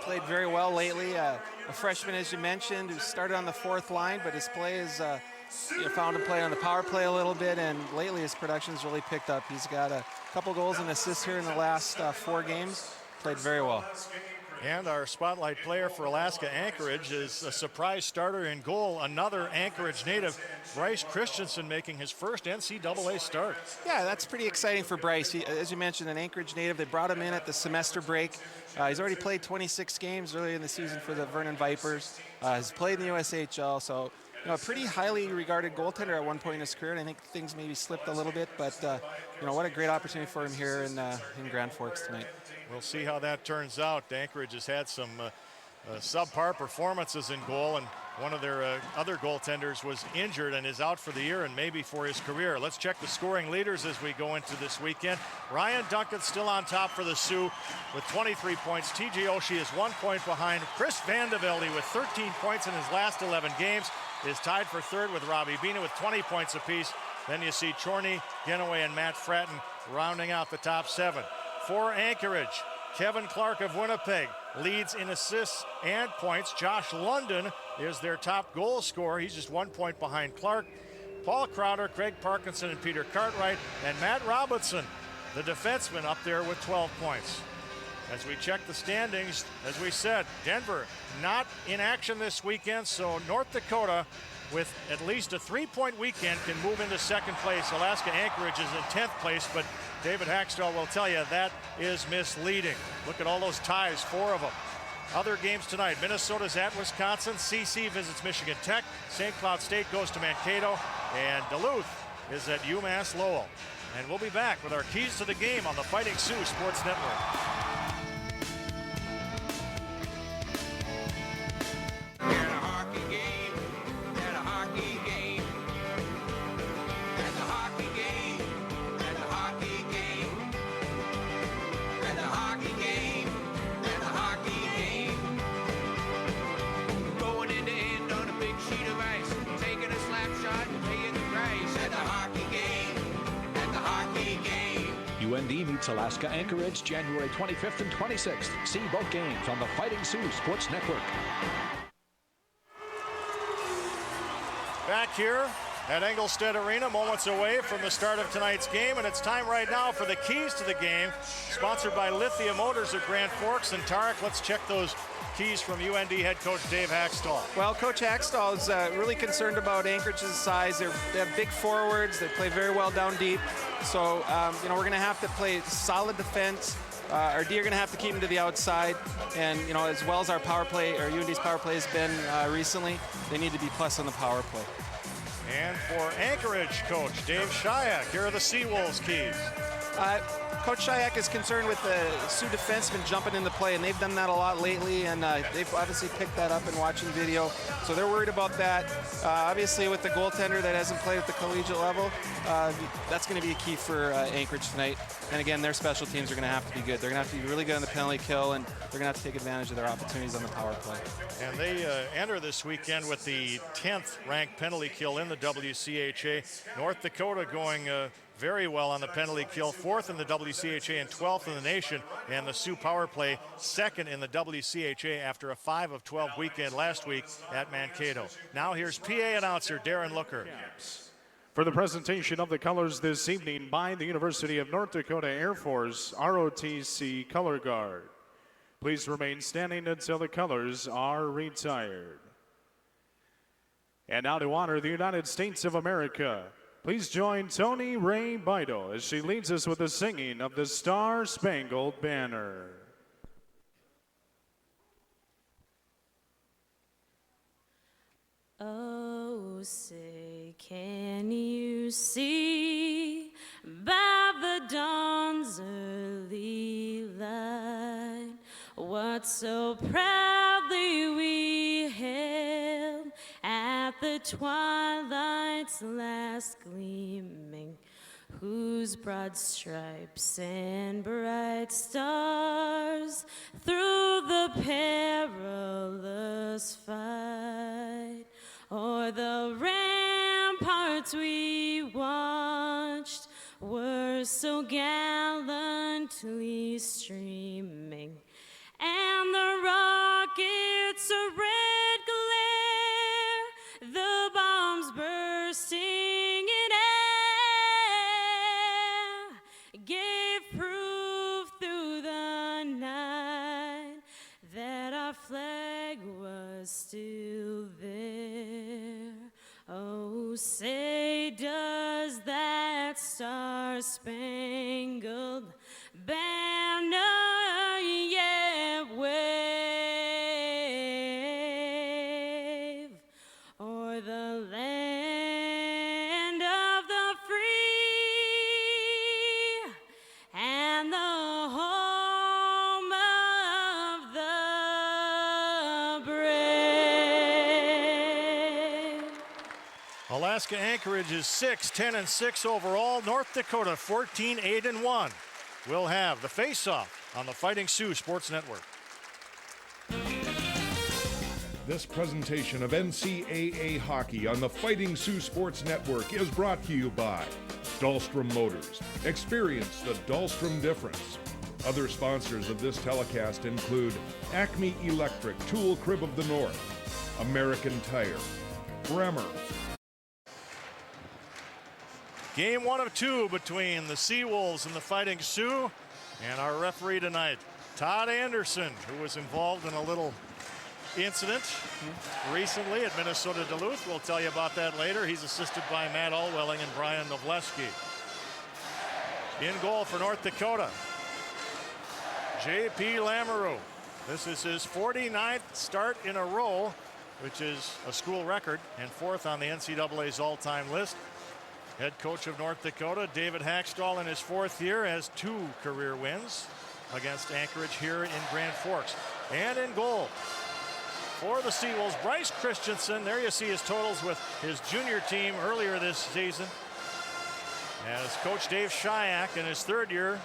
played very well lately. A freshman, as you mentioned, who started on the fourth line, but his play is, found him play on the power play a little bit, and lately his production's really picked up. He's got a couple goals and assists here in the last 4 games. Played very well. And our spotlight player for Alaska-Anchorage is a surprise starter in goal, another Anchorage native, Bryce Christensen, making his first NCAA start. Yeah, that's pretty exciting for Bryce. He, as you mentioned, an Anchorage native. They brought him in at the semester break. He's already played 26 games early in the season for the Vernon Vipers. He's played in the WCHA, so a pretty highly regarded goaltender at one point in his career, and I think things maybe slipped a little bit, but what a great opportunity for him here in Grand Forks tonight. We'll see how that turns out. Anchorage has had some subpar performances in goal, and one of their other goaltenders was injured and is out for the year and maybe for his career. Let's check the scoring leaders as we go into this weekend. Ryan Duncan still on top for the Sioux with 23 points. TJ Oshie is 1 point behind. Chris Vandevelde with 13 points in his last 11 games is tied for third with Robbie Bina with 20 points apiece. Then you see Chorney, Genoway, and Matt Fratton rounding out the top 7. For Anchorage, Kevin Clark of Winnipeg leads in assists and points. Josh London is their top goal scorer. He's just 1 point behind Clark. Paul Crowder, Craig Parkinson, and Peter Cartwright, and Matt Robinson, the defenseman, up there with 12 points. As we check the standings, as we said, Denver not in action this weekend, so North Dakota, with at least a 3-point weekend, can move into second place. Alaska-Anchorage is in 10th place, but David Hackstall will tell you that is misleading. Look at all those ties, 4 of them. Other games tonight, Minnesota's at Wisconsin, CC visits Michigan Tech, St. Cloud State goes to Mankato, and Duluth is at UMass Lowell. And we'll be back with our keys to the game on the Fighting Sioux Sports Network. UND meets Alaska-Anchorage January 25th and 26th. See both games on the Fighting Sioux Sports Network. Back here at Engelstad Arena, moments away from the start of tonight's game, and it's time right now for the keys to the game, sponsored by Lithia Motors of Grand Forks. And Tarek, let's check those keys from UND head coach Dave Hackstall. Well, Coach Hackstall is really concerned about Anchorage's size. They have big forwards. They play very well down deep. So, we're going to have to play solid defense. Our D are going to have to keep them to the outside. And, as well as our power play, or UND's power play has been recently, they need to be plus on the power play. And for Anchorage coach Dave Shayak, here are the Seawolves keys. Coach Shayak is concerned with the Sioux defensemen jumping into play, and they've done that a lot lately, and they've obviously picked that up in watching video. So they're worried about that. Obviously, with the goaltender that hasn't played at the collegiate level, that's going to be a key for Anchorage tonight. And again, their special teams are going to have to be good. They're going to have to be really good on the penalty kill, and they're going to have to take advantage of their opportunities on the power play. And they enter this weekend with the 10th ranked penalty kill in the WCHA. North Dakota going very well on the penalty kill, 4th in the WCHA and 12th in the nation, and the Sioux power play 2nd in the WCHA after a 5 of 12 weekend last week at Mankato. Now here's PA announcer Darren Looker. For the presentation of the colors this evening by the University of North Dakota Air Force ROTC Color Guard. Please remain standing until the colors are retired. And now to honor the United States of America, please join Tony Ray Bido as she leads us with the singing of the Star-Spangled Banner. Oh, say, can you see by the dawn's early light what so proudly we hailed at the twilight's last gleaming, whose broad stripes and bright stars through the perilous fight o'er the ramparts we watched were so gallantly streaming, and the was still there. Oh, say does that star-spangled banner yet wave o'er the land of the free and the home of the brave. Alaska-Anchorage is 6-10-6 overall. North Dakota 14-8-1. We'll have the face-off on the Fighting Sioux Sports Network. This presentation of NCAA hockey on the Fighting Sioux Sports Network is brought to you by Dahlstrom Motors. Experience the Dahlstrom difference. Other sponsors of this telecast include Acme Electric, Tool Crib of the North, American Tire, Bremer. Game 1 of 2 between the Seawolves and the Fighting Sioux. And our referee tonight, Todd Anderson, who was involved in a little incident recently at Minnesota Duluth. We'll tell you about that later. He's assisted by Matt Allwelling and Brian Novleski. In goal for North Dakota, J.P. Lamoureux. This is his 49th start in a row, which is a school record and 4th on the NCAA's all-time list. Head coach of North Dakota, David Hackstall, in his 4th year, has 2 career wins against Anchorage here in Grand Forks. And in goal for the Seawolves, Bryce Christensen. There you see his totals with his junior team earlier this season, as Coach Dave Shyak in his 3rd year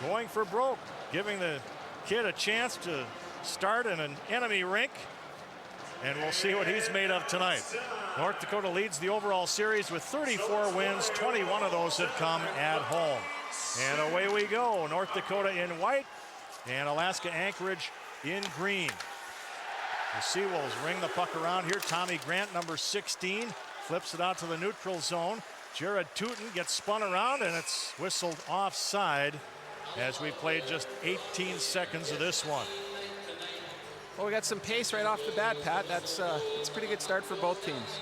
going for broke, giving the kid a chance to start in an enemy rink. And we'll see what he's made of tonight. North Dakota leads the overall series with 34 wins. 21 of those have come at home. And away we go. North Dakota in white and Alaska-Anchorage in green. The Seawolves ring the puck around here. Tommy Grant, number 16, flips it out to the neutral zone. Jared Tootin gets spun around, and it's whistled offside as we played just 18 seconds of this one. Well, we got some pace right off the bat, Pat. That's a pretty good start for both teams.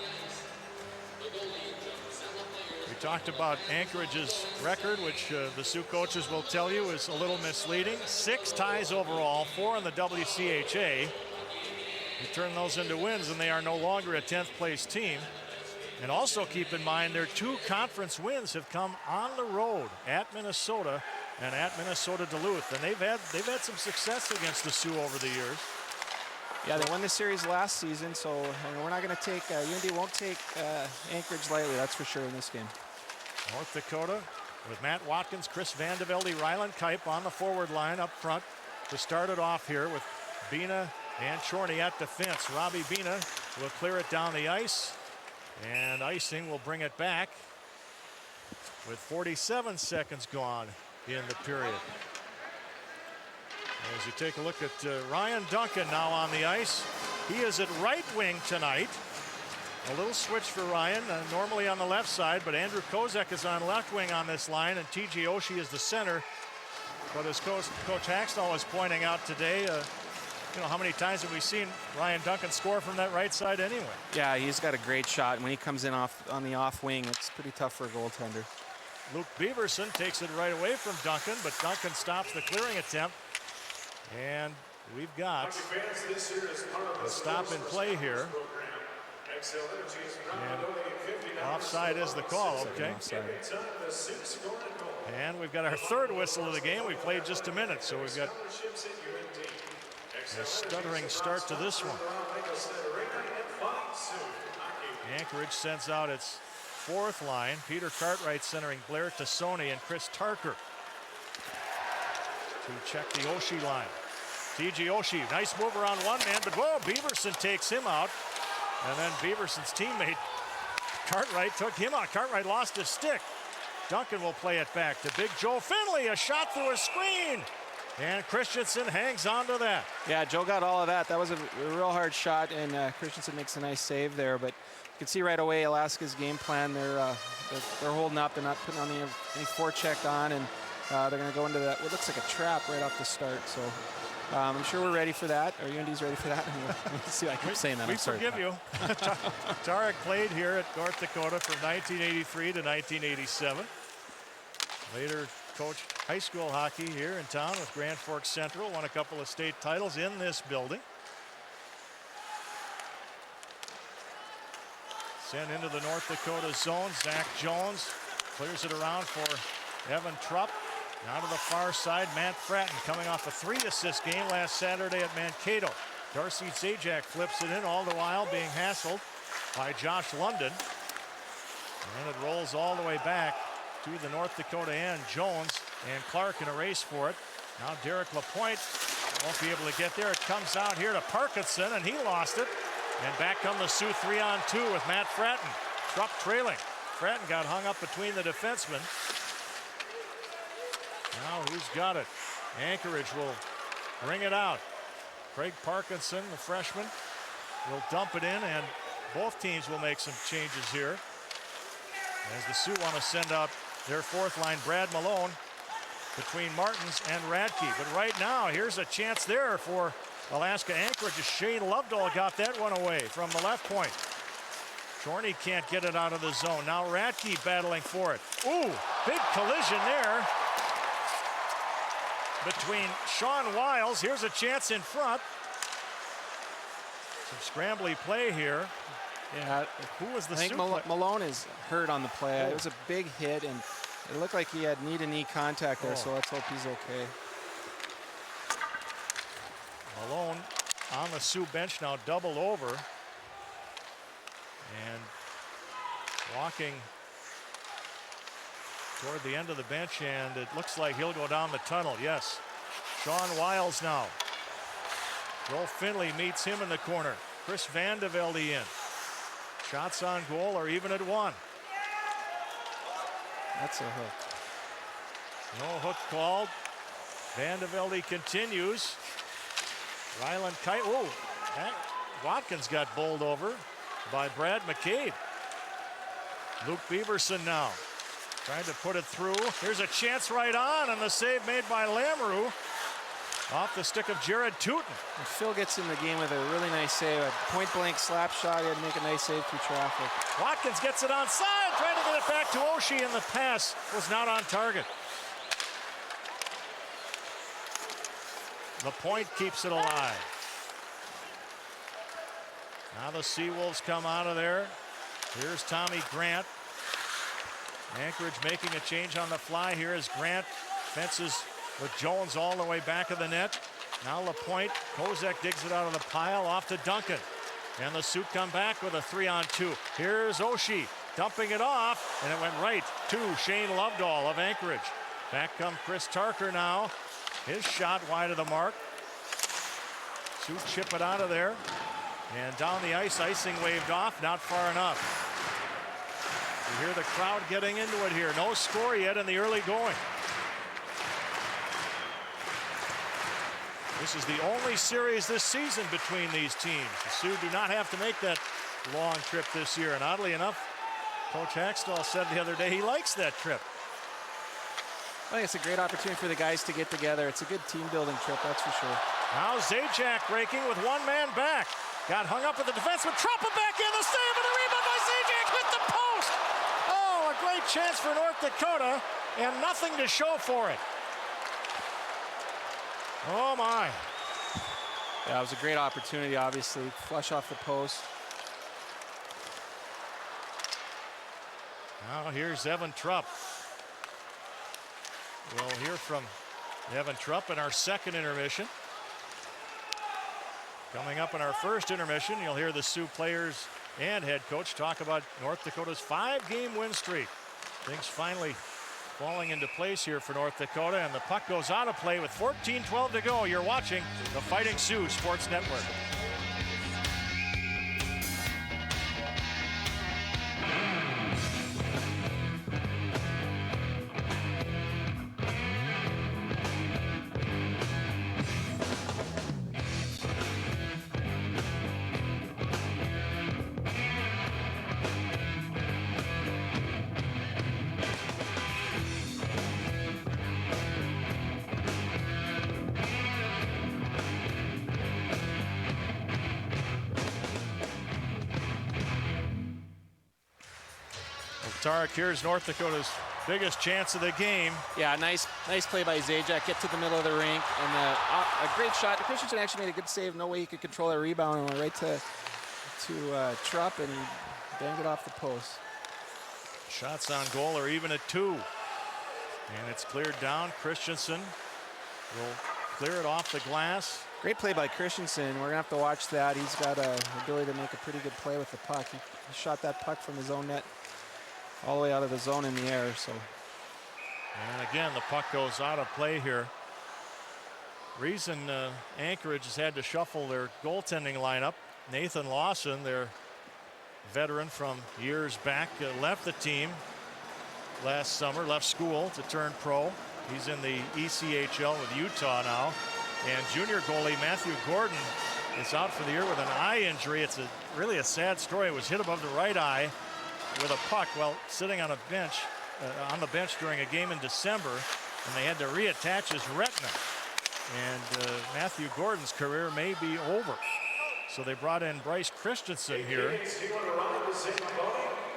We talked about Anchorage's record, which the Sioux coaches will tell you is a little misleading. 6 ties overall, 4 in the WCHA. You turn those into wins, and they are no longer a 10th place team. And also keep in mind their 2 conference wins have come on the road at Minnesota and at Minnesota Duluth, and they've had some success against the Sioux over the years. Yeah, they won the series last season, so we're not going to take UND won't take Anchorage lightly, that's for sure, in this game. North Dakota with Matt Watkins, Chris Vandevelde, Ryland Kipe on the forward line up front to start it off here with Bina and Chorney at defense. Robbie Bina will clear it down the ice, and icing will bring it back with 47 seconds gone in the period. As you take a look at Ryan Duncan now on the ice. He is at right wing tonight. A little switch for Ryan, normally on the left side, but Andrew Kozak is on left wing on this line, and T.J. Oshie is the center. But as Coach Hackstall was pointing out today, you know, how many times have we seen Ryan Duncan score from that right side anyway? Yeah, he's got a great shot, and when he comes in on the off wing, it's pretty tough for a goaltender. Luke Beaverson takes it right away from Duncan, but Duncan stops the clearing attempt. And we've got a stop and play here. And offside is the call, okay? And we've got our 3rd whistle of the game. We played just a minute, so we've got a stuttering start to this one. Anchorage sends out its 4th line. Peter Cartwright centering Blair Tassoni and Chris Tarker to check the Oshie line. T.J. Oshie, nice move around one man, but whoa, Beaverson takes him out. And then Beaverson's teammate, Cartwright, took him out. Cartwright lost his stick. Duncan will play it back to Big Joe Finley, a shot through a screen. And Christensen hangs on to that. Yeah, Joe got all of that. That was a real hard shot, and Christensen makes a nice save there. But you can see right away Alaska's game plan. They're holding up. They're not putting on any forecheck on, and they're going to go into that what looks like a trap right off the start. So I'm sure we're ready for that. Are UND's ready for that? Let's see, I keep saying that. We I'm sorry. forgive you. Tarek played here at North Dakota from 1983 to 1987. Later coached high school hockey here in town with Grand Forks Central. Won a couple of state titles in this building. Sent into the North Dakota zone. Zach Jones clears it around for Evan Trupp. Now to the far side, Matt Fratton coming off a 3-assist game last Saturday at Mankato. Darcy Zajac flips it in, all the while being hassled by Josh London. And it rolls all the way back to the North Dakota end. Jones and Clark in a race for it. Now Derek Lapointe won't be able to get there. It comes out here to Parkinson, and he lost it. And back come the Sioux 3-on-2 with Matt Fratton. Trupp trailing. Fratton got hung up between the defensemen. Now who's got it? Anchorage will bring it out. Craig Parkinson, the freshman, will dump it in, and both teams will make some changes here as the Sioux want to send out their fourth line, Brad Malone, between Martins and Radke. But right now, here's a chance there for Alaska-Anchorage. Shane Lovedahl got that one away from the left point. Chorney can't get it out of the zone. Now Radke battling for it. Ooh, big collision there between Sean Wiles. Here's a chance in front. Some scrambly play here. Yeah, who was the I think Malone is hurt on the play. It was a big hit, and it looked like he had knee-to-knee contact there, so let's hope he's okay. Malone on the Sioux bench now, doubled over. And walking toward the end of the bench, and it looks like he'll go down the tunnel. Yes, Sean Wiles now. Joel Finley meets him in the corner. Chris Van de Velde in. Shots on goal are even at 1. That's a hook. No hook called. Van de Velde continues. Ryland Kite. Oh, Watkins got bowled over by Brad McCabe. Luke Beaverson now trying to put it through. Here's a chance right on, and the save made by Lamoureux off the stick of Jared Tootin. And Phil gets in the game with a really nice save. A point-blank slap shot. He had to make a nice save through traffic. Watkins gets it onside, trying to get it back to Oshie, and the pass was not on target. Lapointe keeps it alive. Now the Seawolves come out of there. Here's Tommy Grant. Anchorage making a change on the fly here as Grant fences with Jones all the way back of the net. Now Lapointe. Kozak digs it out of the pile off to Duncan. And the Sioux come back with a 3-on-2. Here's Oshie dumping it off, and it went right to Shane Lovedahl of Anchorage. Back come Chris Tarker now. His shot wide of the mark. Sioux chip it out of there. And down the ice, icing waved off, not far enough. You hear the crowd getting into it here. No score yet in the early going. This is the only series this season between these teams. The Sioux do not have to make that long trip this year. And oddly enough, Coach Hackstall said the other day he likes that trip. I think it's a great opportunity for the guys to get together. It's a good team-building trip, that's for sure. Now Zajac breaking with one man back. Got hung up with the defenseman. Trumpa back in, the save, and the rebound by Zajac hit the post. Oh, a great chance for North Dakota, and nothing to show for it. Oh, my. Yeah, it was a great opportunity, obviously. Flush off the post. Now here's Evan Trupp. We'll hear from Evan Trupp in our second intermission. Coming up in our first intermission, you'll hear the Sioux players and head coach talk about North Dakota's 5-game win streak. Things finally falling into place here for North Dakota, and the puck goes out of play with 14:12 to go. You're watching the Fighting Sioux Sports Network. Tarek, here's North Dakota's biggest chance of the game. Yeah, nice play by Zajac. Get to the middle of the rink, and a great shot. Christensen actually made a good save. No way he could control that rebound, and went right to Trupp, and he banged it off the post. Shots on goal are even at 2. And it's cleared down. Christensen will clear it off the glass. Great play by Christensen. We're gonna have to watch that. He's got a ability to make a pretty good play with the puck. He shot that puck from his own net all the way out of the zone in the air. So. And again, the puck goes out of play here. Reason Anchorage has had to shuffle their goaltending lineup. Nathan Lawson, their veteran from years back, left the team last summer, left school to turn pro. He's in the ECHL with Utah now. And junior goalie Matthew Gordon is out for the year with an eye injury. It's really a sad story. It was hit above the right eye with a puck while sitting on a bench, on the bench during a game in December, and they had to reattach his retina. And Matthew Gordon's career may be over. So they brought in Bryce Christensen here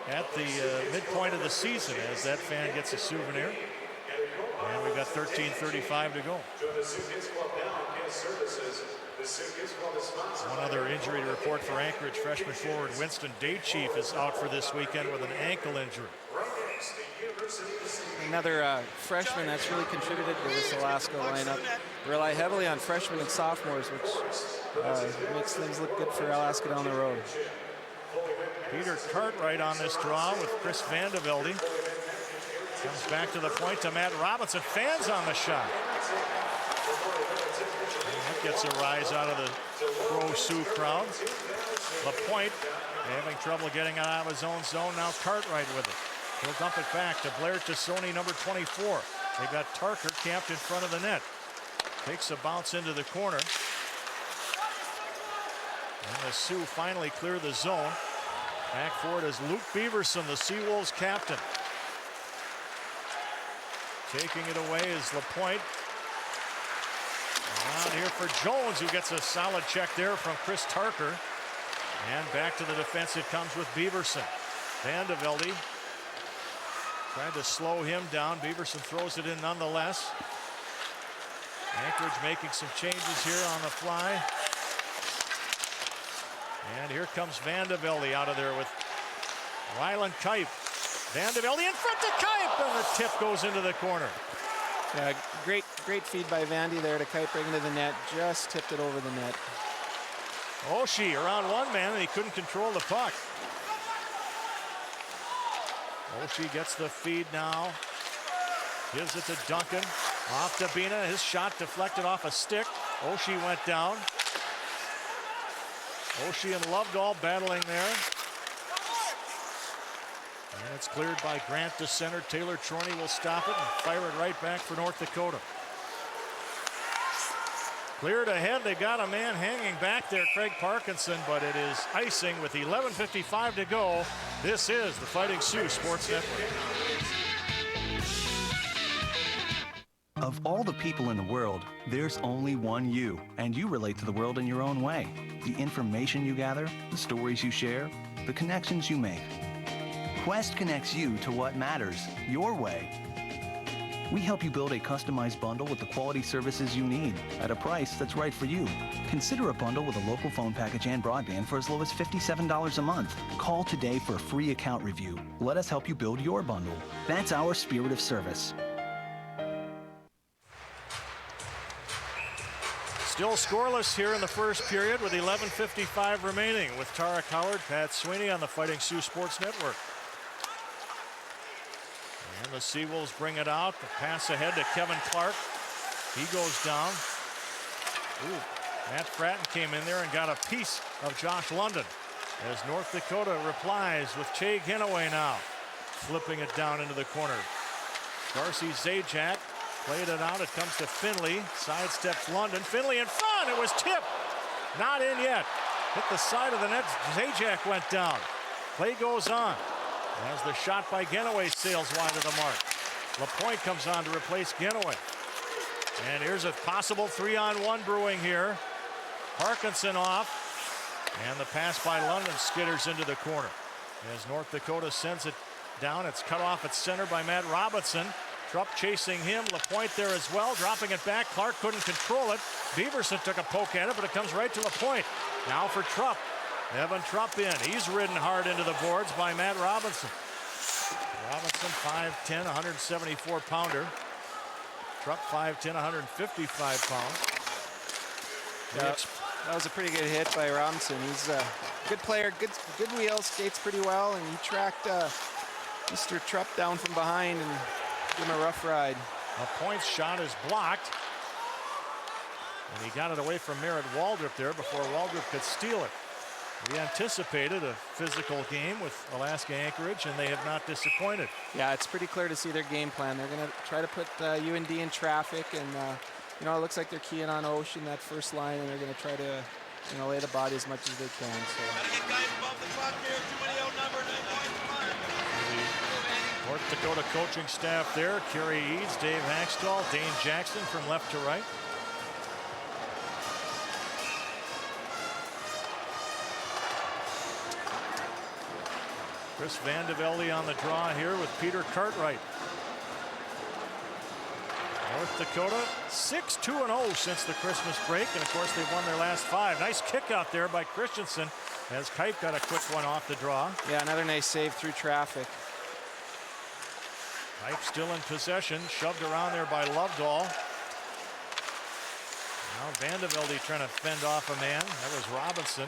at the midpoint of the season as that fan gets a souvenir. And we've got 13:35 to go. One other injury to report for Anchorage. Freshman forward Winston Daychief is out for this weekend with an ankle injury. Another freshman that's really contributed to this Alaska lineup. Rely heavily on freshmen and sophomores, which makes things look good for Alaska down the road. Peter Cartwright on this draw with Chris Vandevelde. Comes back to the point to Matt Robinson. Fans on the shot. And that gets a rise out of the pro Sioux crowd. LaPointe having trouble getting it out of his own zone. Now Cartwright with it. He'll dump it back to Blair Tassoni, number 24. They got Tarker camped in front of the net. Takes a bounce into the corner. And the Sioux finally clear the zone. Back for it is Luke Beaverson, the Seawolves captain. Taking it away is LaPointe. Around here for Jones, who gets a solid check there from Chris Tarker. And back to the defense it comes with Beaverson. Vandevelde tried to slow him down. Beaverson throws it in nonetheless. Anchorage making some changes here on the fly. And here comes Vandevelde out of there with Ryland Kipe. Vandevelde in front to Kipe, and the tip goes into the corner. Yeah, great feed by Vandy there to Kipe, bringing to the net. Just tipped it over the net. Oshie around one man, and he couldn't control the puck. Oshie gets the feed now. Gives it to Duncan. Off to Bina. His shot deflected off a stick. Oshie went down. Oshie and Lovedahl battling there. And it's cleared by Grant to center. Taylor Chorney will stop it and fire it right back for North Dakota. Cleared ahead. They got a man hanging back there, Craig Parkinson, but it is icing with 11:55 to go. This is the Fighting Sioux Sports Network. Of all the people in the world, there's only one you, and you relate to the world in your own way. The information you gather, the stories you share, the connections you make. Quest connects you to what matters, your way. We help you build a customized bundle with the quality services you need at a price that's right for you. Consider a bundle with a local phone package and broadband for as low as $57 a month. Call today for a free account review. Let us help you build your bundle. That's our spirit of service. Still scoreless here in the first period with 11:55 remaining with Tarek Howard, Pat Sweeney on the Fighting Sioux Sports Network. And the Seawolves bring it out. The pass ahead to Kevin Clark. He goes down. Ooh, Matt Fratton came in there and got a piece of Josh London as North Dakota replies with Che Ginaway now. Flipping it down into the corner. Darcy Zajac played it out. It comes to Finley. Sidesteps London. Finley in front. It was tipped. Not in yet. Hit the side of the net. Zajac went down. Play goes on as the shot by Ginaway sails wide of the mark. LaPointe comes on to replace Ginaway. And here's a possible 3-on-1 brewing here. Parkinson off. And the pass by London skitters into the corner as North Dakota sends it down. It's cut off at center by Matt Robinson. Trupp chasing him. LaPointe there as well, dropping it back. Clark couldn't control it. Beaverson took a poke at it, but it comes right to LaPointe. Now for Trupp. Evan Trupp in. He's ridden hard into the boards by Matt Robinson. Robinson, 5'10", 174-pounder. Trupp, 5'10", 155 pounds. Yeah, that was a pretty good hit by Robinson. He's a good player, good wheel, skates pretty well, and he tracked Mr. Trupp down from behind and gave him a rough ride. LaPointe's shot is blocked. And he got it away from Merritt Waldrop there before Waldrop could steal it. We anticipated a physical game with Alaska-Anchorage, and they have not disappointed. Yeah, it's pretty clear to see their game plan. They're going to try to put UND in traffic, and you know, it looks like they're keying on Ocean, that first line, and they're going to try to, you know, lay the body as much as they can. So. The North Dakota coaching staff there: Kerry Eads, Dave Hackstall, Dane Jackson from left to right. Chris Van de Velde on the draw here with Peter Cartwright. North Dakota 6-2-0 since the Christmas break, and of course they've won their last 5. Nice kick out there by Christensen as Kite got a quick one off the draw. Yeah, another nice save through traffic. Kite still in possession, shoved around there by Lovedahl. Now Van de Velde trying to fend off a man. That was Robinson.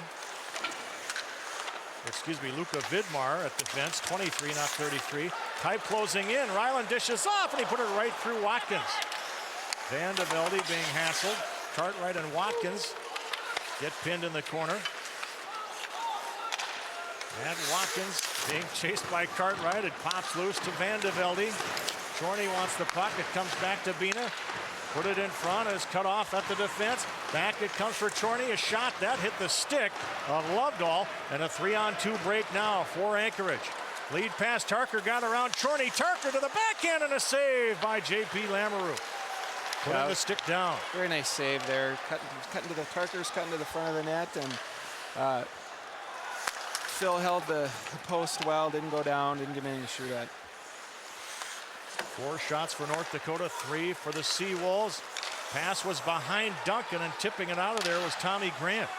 Excuse me, Luca Vidmar at defense, 23, not 33. Kite closing in, Ryland dishes off, and he put it right through Watkins. Van de Velde being hassled. Cartwright and Watkins get pinned in the corner. And Watkins being chased by Cartwright. It pops loose to Van de Velde. Chorney wants the puck. It comes back to Bina. Put it in front, is cut off at the defense. Back it comes for Chorney. A shot that hit the stick of Lovedahl, and a 3-on-2 break now for Anchorage. Lead pass, Tarker got around Chorney. Tarker to the backhand, and a save by J.P. Lamoureux. Putting the stick down. Very nice save there. Cutting to the Tarkers, cutting to the front of the net, and Phil held the post well, didn't go down, didn't give him anything to shoot at. 4 shots for North Dakota, 3 for the Seawolves. Pass was behind Duncan, and tipping it out of there was Tommy Grant.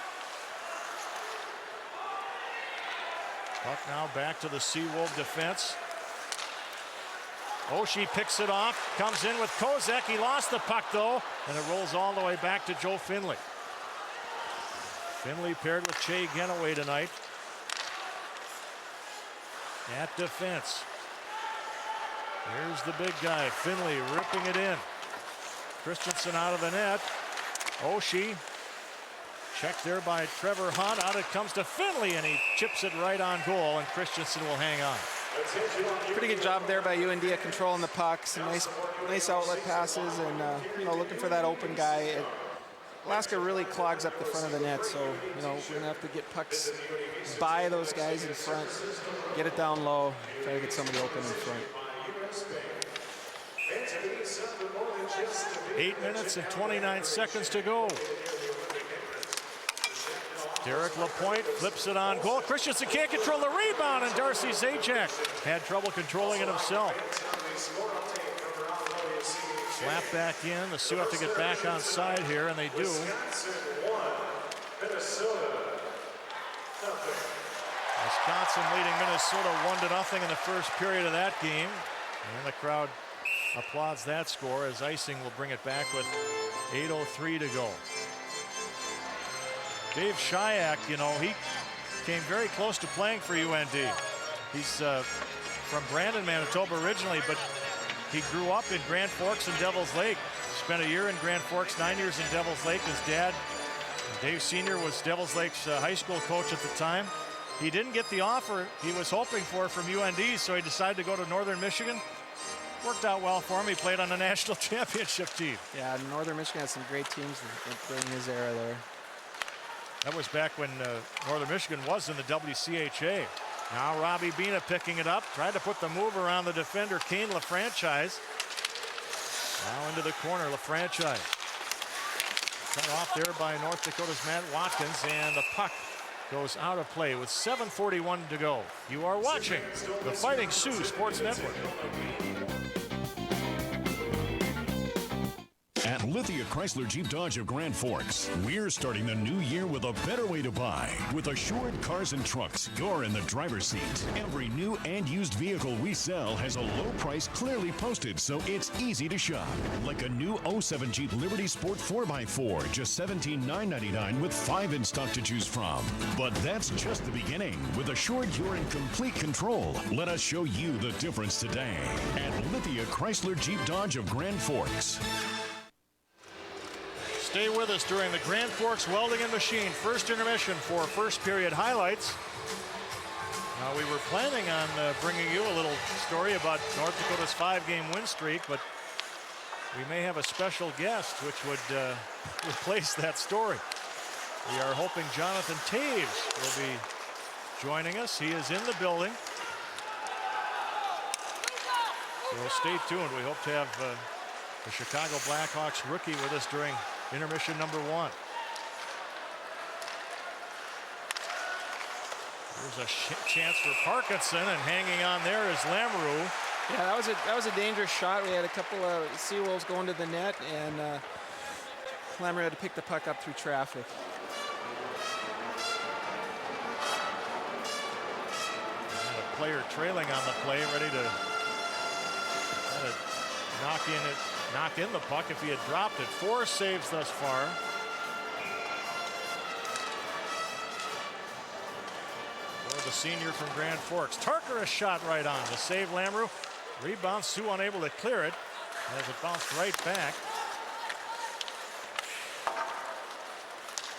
Puck now back to the Seawolf defense. Oshie picks it off, comes in with Kozak. He lost the puck though, and it rolls all the way back to Joe Finley. Finley paired with Che Genoway tonight. At defense. Here's the big guy, Finley, ripping it in. Christensen out of the net. Oshie checked there by Trevor Hunt. Out it comes to Finley, and he chips it right on goal, and Christensen will hang on. Pretty good job there by UND at controlling the puck. Some nice outlet passes, and you know, looking for that open guy. Alaska really clogs up the front of the net, so you know, we're gonna have to get pucks by those guys in front, get it down low, try to get somebody open in front. 8 minutes and 29 seconds to go. Derek LaPointe flips it on goal. Christensen can't control the rebound, and Darcy Zajac had trouble controlling it himself. Slap back in. The Sioux have to get back on side here, and they do. Wisconsin leading Minnesota 1-0 in the first period of that game. And the crowd applauds that score as icing will bring it back with 8:03 to go. Dave Shayak, you know, he came very close to playing for UND. He's from Brandon, Manitoba originally, but he grew up in Grand Forks and Devil's Lake. Spent a year in Grand Forks, 9 years in Devil's Lake. His dad, Dave Sr., was Devil's Lake's high school coach at the time. He didn't get the offer he was hoping for from UND, so he decided to go to Northern Michigan. Worked out well for him. He played on the national championship team. Yeah, Northern Michigan had some great teams during his era there. That was back when Northern Michigan was in the WCHA. Now Robbie Bina picking it up. Tried to put the move around the defender, Kane LaFranchise. Now into the corner, LaFranchise. Cut off there by North Dakota's Matt Watkins, and the puck goes out of play with 7:41 to go. You are watching the Fighting Sioux Sports Network. At Lithia Chrysler Jeep Dodge of Grand Forks, we're starting the new year with a better way to buy. With Assured Cars and Trucks, you're in the driver's seat. Every new and used vehicle we sell has a low price clearly posted, so it's easy to shop. Like a new 07 Jeep Liberty Sport 4x4, just $17,999 with 5 in stock to choose from. But that's just the beginning. With Assured, you're in complete control. Let us show you the difference today at Lithia Chrysler Jeep Dodge of Grand Forks. Stay with us during the Grand Forks Welding and Machine first intermission for first period highlights. Now, we were planning on bringing you a little story about North Dakota's 5-game win streak, but we may have a special guest which would replace that story. We are hoping Jonathan Taves will be joining us. He is in the building. So stay tuned. We hope to have the Chicago Blackhawks rookie with us during intermission number 1. There's a chance for Parkinson, and hanging on there is Lamoureux. Yeah, that was a dangerous shot. We had a couple of Seawolves going to the net, and Lamoureux had to pick the puck up through traffic. And a player trailing on the play, ready to knock in the puck if he had dropped it. 4 saves thus far. Or the senior from Grand Forks. Tarker a shot right on to save Lamoureux. Rebound, Sioux unable to clear it as it bounced right back.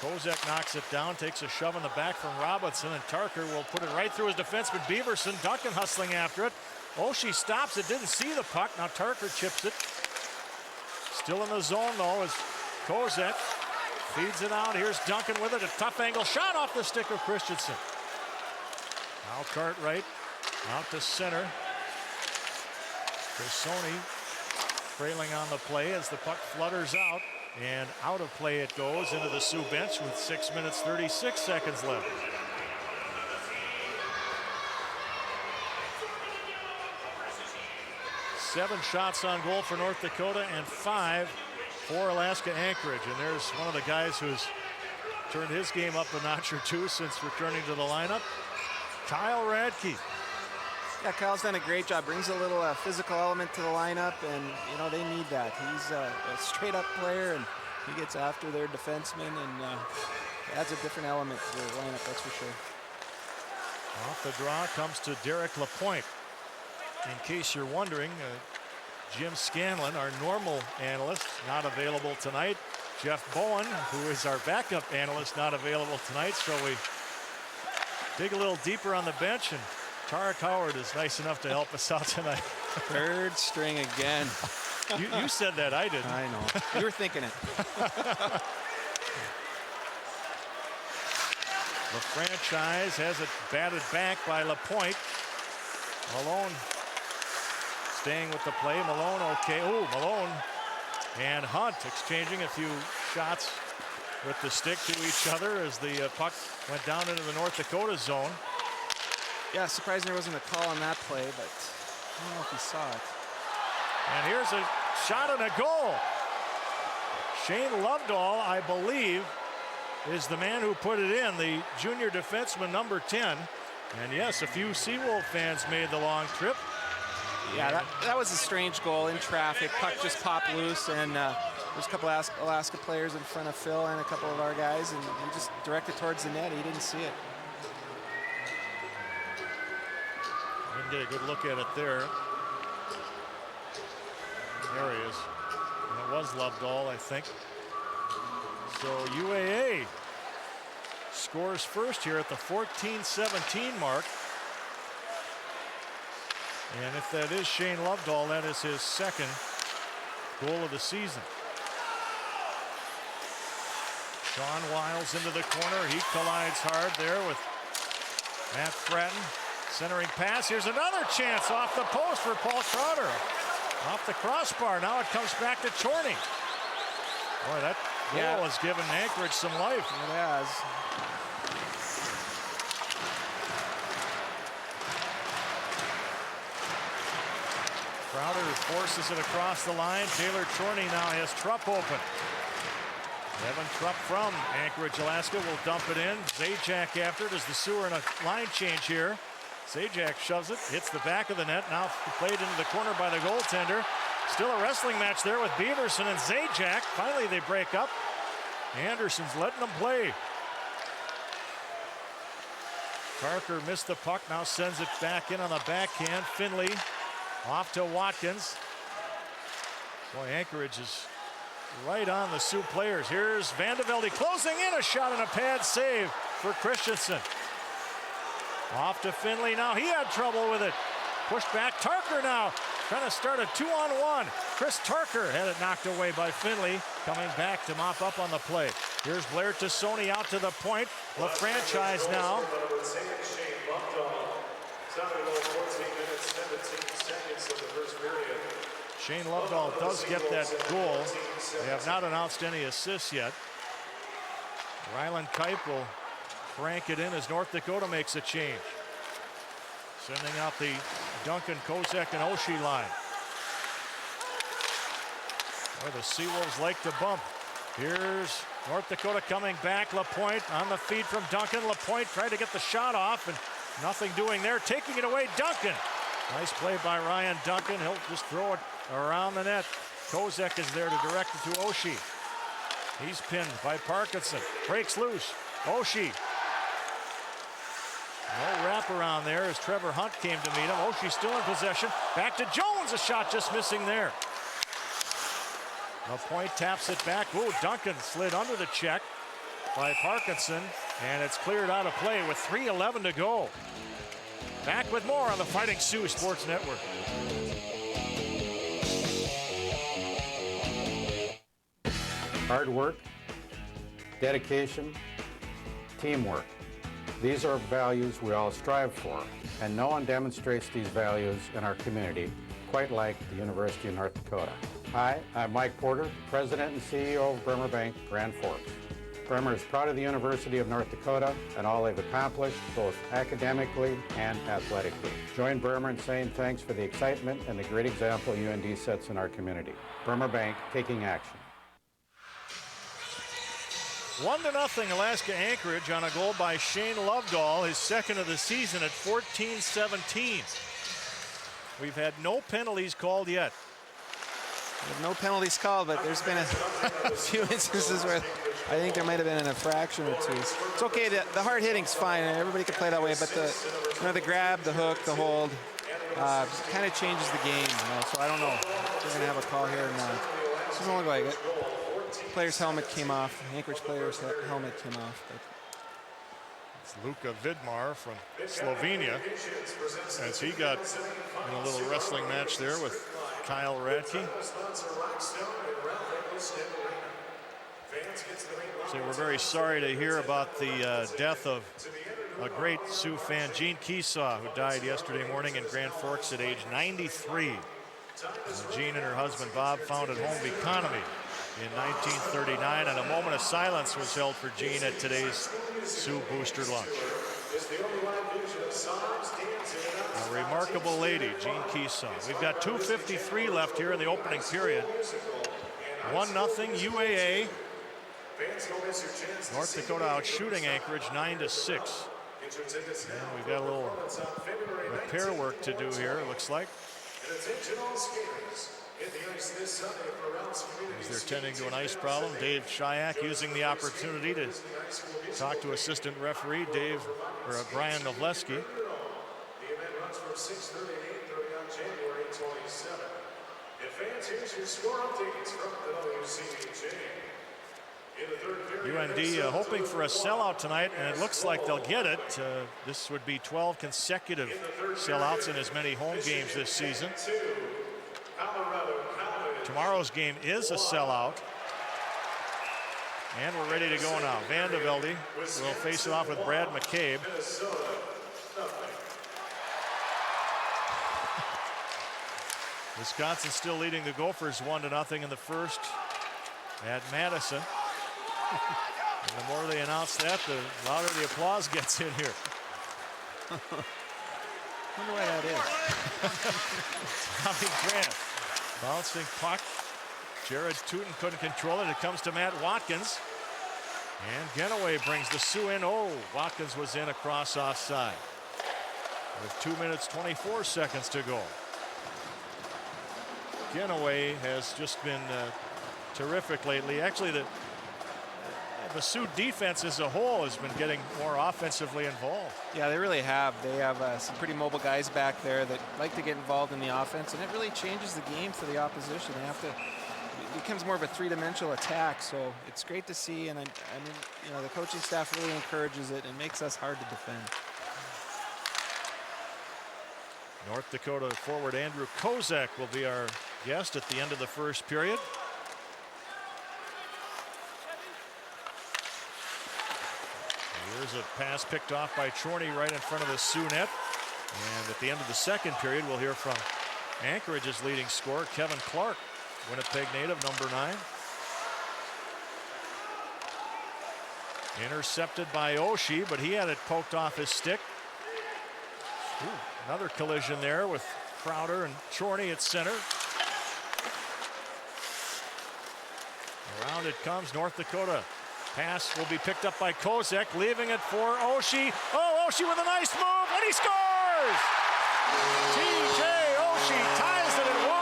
Kozak knocks it down, takes a shove in the back from Robinson, and Tarker will put it right through his defenseman Beaverson. Duncan hustling after it. Oshie stops it, didn't see the puck. Now Tarker chips it. Still in the zone though as Kozak feeds it out. Here's Duncan with it. A tough angle shot off the stick of Christensen. Now Cartwright out to center. Carsoni trailing on the play as the puck flutters out. And out of play it goes into the Sioux bench with 6 minutes 36 seconds left. Seven shots on goal for North Dakota and 5 for Alaska-Anchorage. And there's one of the guys who's turned his game up a notch or two since returning to the lineup, Kyle Radke. Yeah, Kyle's done a great job. Brings a little physical element to the lineup, and you know they need that. He's a straight-up player, and he gets after their defensemen, and adds a different element to the lineup. That's for sure. Off the draw comes to Derek Lapointe. In case you're wondering, Jim Scanlon, our normal analyst, not available tonight. Jeff Bowen, who is our backup analyst, not available tonight. So we dig a little deeper on the bench, and Tarek Howard is nice enough to help us out tonight. Third string again. You said that, I didn't. I know. You were thinking it. The franchise has it batted back by Lapointe. Malone staying with the play. Malone okay. Oh, Malone and Hunt exchanging a few shots with the stick to each other as the puck went down into the North Dakota zone. Yeah, surprising there wasn't a call on that play, but I don't know if he saw it. And here's a shot and a goal. Shane Lovedahl, I believe, is the man who put it in, the junior defenseman, number 10. And yes, a few Seawolf fans made the long trip. Yeah, that was a strange goal in traffic. Puck just popped loose, and there's a couple of Alaska players in front of Phil and a couple of our guys, and he just directed towards the net. He didn't see it. Didn't get a good look at it there. There he is. And it was Lovedahl, I think. So UAA scores first here at the 14-17 mark. And if that is Shane Lovedahl, that is his second goal of the season. Sean Wiles into the corner. He collides hard there with Matt Fratton. Centering pass. Here's another chance off the post for Paul Crowder. Off the crossbar. Now it comes back to Chorney. Boy, that goal has given Anchorage some life. It has. forces it across the line. Taylor Chorney now has Trupp open. Evan Trupp from Anchorage, Alaska will dump it in. Zajac after it as the Sioux are in a line change here. Zajac shoves it, hits the back of the net. Now played into the corner by the goaltender. Still a wrestling match there with Beaverson and Zajac. Finally they break up. Anderson's letting them play. Parker missed the puck, now sends it back in on the backhand. Finley off to Watkins. Boy, Anchorage is right on the Sioux players. Here's Vandevelde closing in, a shot and a pad save for Christensen. Off to Finley now, he had trouble with it. Pushed back, Tarker now trying to start a 2-on-1. Chris Tarker had it knocked away by Finley, coming back to mop up on the play. Here's Blair Tassoni out to the point. LaFranchise now. Shane Lovedahl does get that goal. They have not announced any assists yet. Ryland Kipe will crank it in as North Dakota makes a change. Sending out the Duncan, Kozak, and Oshie line. Boy, the Seawolves like to bump. Here's North Dakota coming back. LaPointe on the feed from Duncan. LaPointe tried to get the shot off and nothing doing there. Taking it away, Duncan. Nice play by Ryan Duncan. He'll just throw it around the net. Kozak is there to direct it to Oshie. He's pinned by Parkinson. Breaks loose. Oshie. No wraparound there as Trevor Hunt came to meet him. Oshie still in possession. Back to Jones. A shot just missing there. LaPointe taps it back. Ooh, Duncan slid under the check by Parkinson, and it's cleared out of play with 3:11 to go. Back with more on the Fighting Sioux Sports Network. Hard work, dedication, teamwork. These are values we all strive for, and no one demonstrates these values in our community quite like the University of North Dakota. Hi, I'm Mike Porter, President and CEO of Bremer Bank, Grand Forks. Bremer is proud of the University of North Dakota and all they've accomplished, both academically and athletically. Join Bremer in saying thanks for the excitement and the great example UND sets in our community. Bremer Bank, taking action. 1-0 Alaska-Anchorage on a goal by Shane Lovedahl, his second of the season at 14-17. We've had no penalties called yet. No penalties called, but there's been a few instances where I think there might have been an infraction or two. It's okay, the hard hitting's fine, and everybody can play that way, but the grab, the hook, the hold, kind of changes the game. So I don't know. We're going to have a call here, and it doesn't look like it. Player's helmet came off. Anchorage player's helmet came off. But. It's Luka Vidmar from Slovenia, as he got in a little wrestling match there with Kyle Radke. So we're very sorry to hear about the death of a great Sioux fan, Gene Keesaw, who died yesterday morning in Grand Forks at age 93. Gene and her husband Bob founded Home Economy in 1939, and a moment of silence was held for Gene at today's Sioux Booster Lunch. A remarkable lady, Gene Keesaw. We've got 2:53 left here in the opening period. 1-0 UAA. North Dakota out shooting Anchorage 9-6. And we've got a little repair work to do here, it looks like. As they're tending to an ice problem, Dave Shayak using the opportunity to talk to assistant referee Brian Novleski. The event runs from 6:30 to 8:30 on January 27. And fans, here's your score updates from the WCHA. UND hoping for a sellout tonight, and it looks like they'll get it. This would be 12 consecutive sellouts in as many home games this season. Tomorrow's game is a sellout. And we're ready to go now. Vandevelde will face it off with Brad McCabe. Wisconsin still leading the Gophers 1-0 in the first at Madison. And the more they announce that, the louder the applause gets in here. I wonder why that is. Tommy Grant Bouncing puck. Jared Tootin couldn't control it. It comes to Matt Watkins. And Genoway brings the Sioux in. Oh, Watkins was in across offside. With 2 minutes 24 seconds to go. Genoway has just been terrific lately. Actually, the Sioux defense as a whole has been getting more offensively involved. Yeah, they really have. They have some pretty mobile guys back there that like to get involved in the offense, and it really changes the game for the opposition. They have to. It becomes more of a three-dimensional attack, so it's great to see. And I mean, you know, the coaching staff really encourages it and makes us hard to defend. North Dakota forward Andrew Kozak will be our guest at the end of the first period. Here's a pass picked off by Chorney right in front of the Sioux net. And at the end of the second period, we'll hear from Anchorage's leading scorer, Kevin Clark, Winnipeg native, number 9. Intercepted by Oshie, but he had it poked off his stick. Ooh, another collision there with Crowder and Chorney at center. Around it comes North Dakota. Pass will be picked up by Kozak, leaving it for Oshie. Oh, Oshie with a nice move, and he scores! TJ Oshie ties it at 1.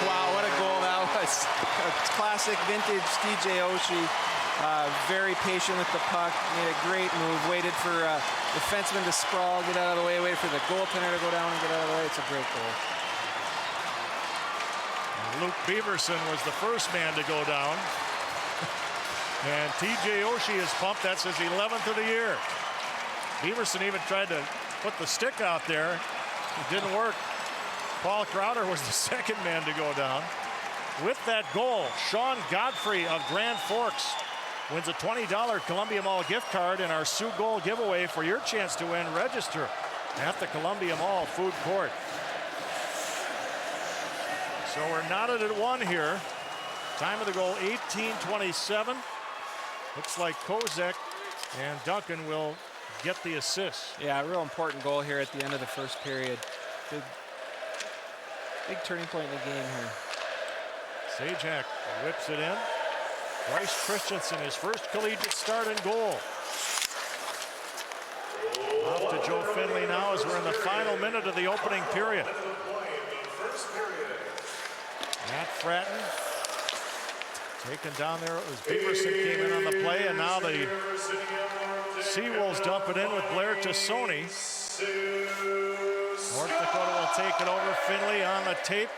Wow, what a goal that was. A classic vintage TJ Oshie. Very patient with the puck, made a great move, waited for defenseman to sprawl, get out of the way, waited for the goaltender to go down and get out of the way. It's a great goal. Luke Beaverson was the first man to go down. And TJ Oshie is pumped. That's his 11th of the year. Beaverson even tried to put the stick out there. It didn't work. Paul Crowder was the second man to go down. With that goal, Sean Godfrey of Grand Forks wins a $20 Columbia Mall gift card in our Sioux Goal giveaway. For your chance to win, register at the Columbia Mall food court. So we're knotted at 1 here. Time of the goal, 18:27. Looks like Kozak and Duncan will get the assist. Yeah, a real important goal here at the end of the first period. Big turning point in the game here. Sajak whips it in. Bryce Christensen, his first collegiate start in goal. Off to Joe Finley now as we're in the final minute of the opening period. Matt Fratton taken down there. It was Beaverson came in on the play, and now the Seawolves dump it in with Blair Tassoni. North Dakota will take it over. Finley on the tape.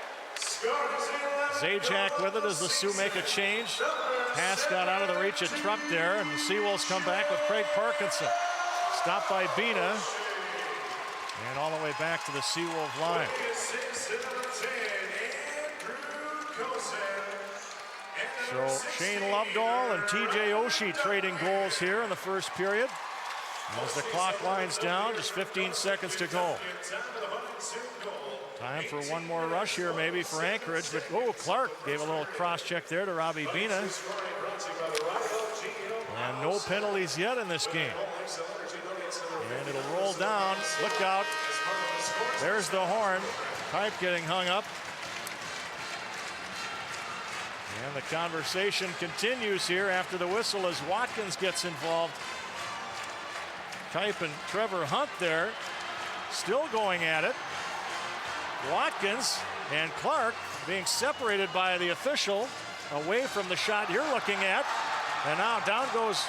Zajac with it as the Sioux make a change. Pass got out of the reach of Truck there, and the Seawolves come back with Craig Parkinson. Stopped by Bina. And all the way back to the Seawolves line. So Shane Lovedahl and TJ Oshie trading goals here in the first period. As the clock winds down, just 15 seconds to go. Time for one more rush here maybe for Anchorage, but oh, Clark gave a little cross check there to Robbie Bina. And no penalties yet in this game. And it'll roll down, look out. There's the horn, pipe getting hung up. And the conversation continues here after the whistle as Watkins gets involved. Type and Trevor Hunt there, still going at it. Watkins and Clark being separated by the official away from the shot you're looking at. And now down goes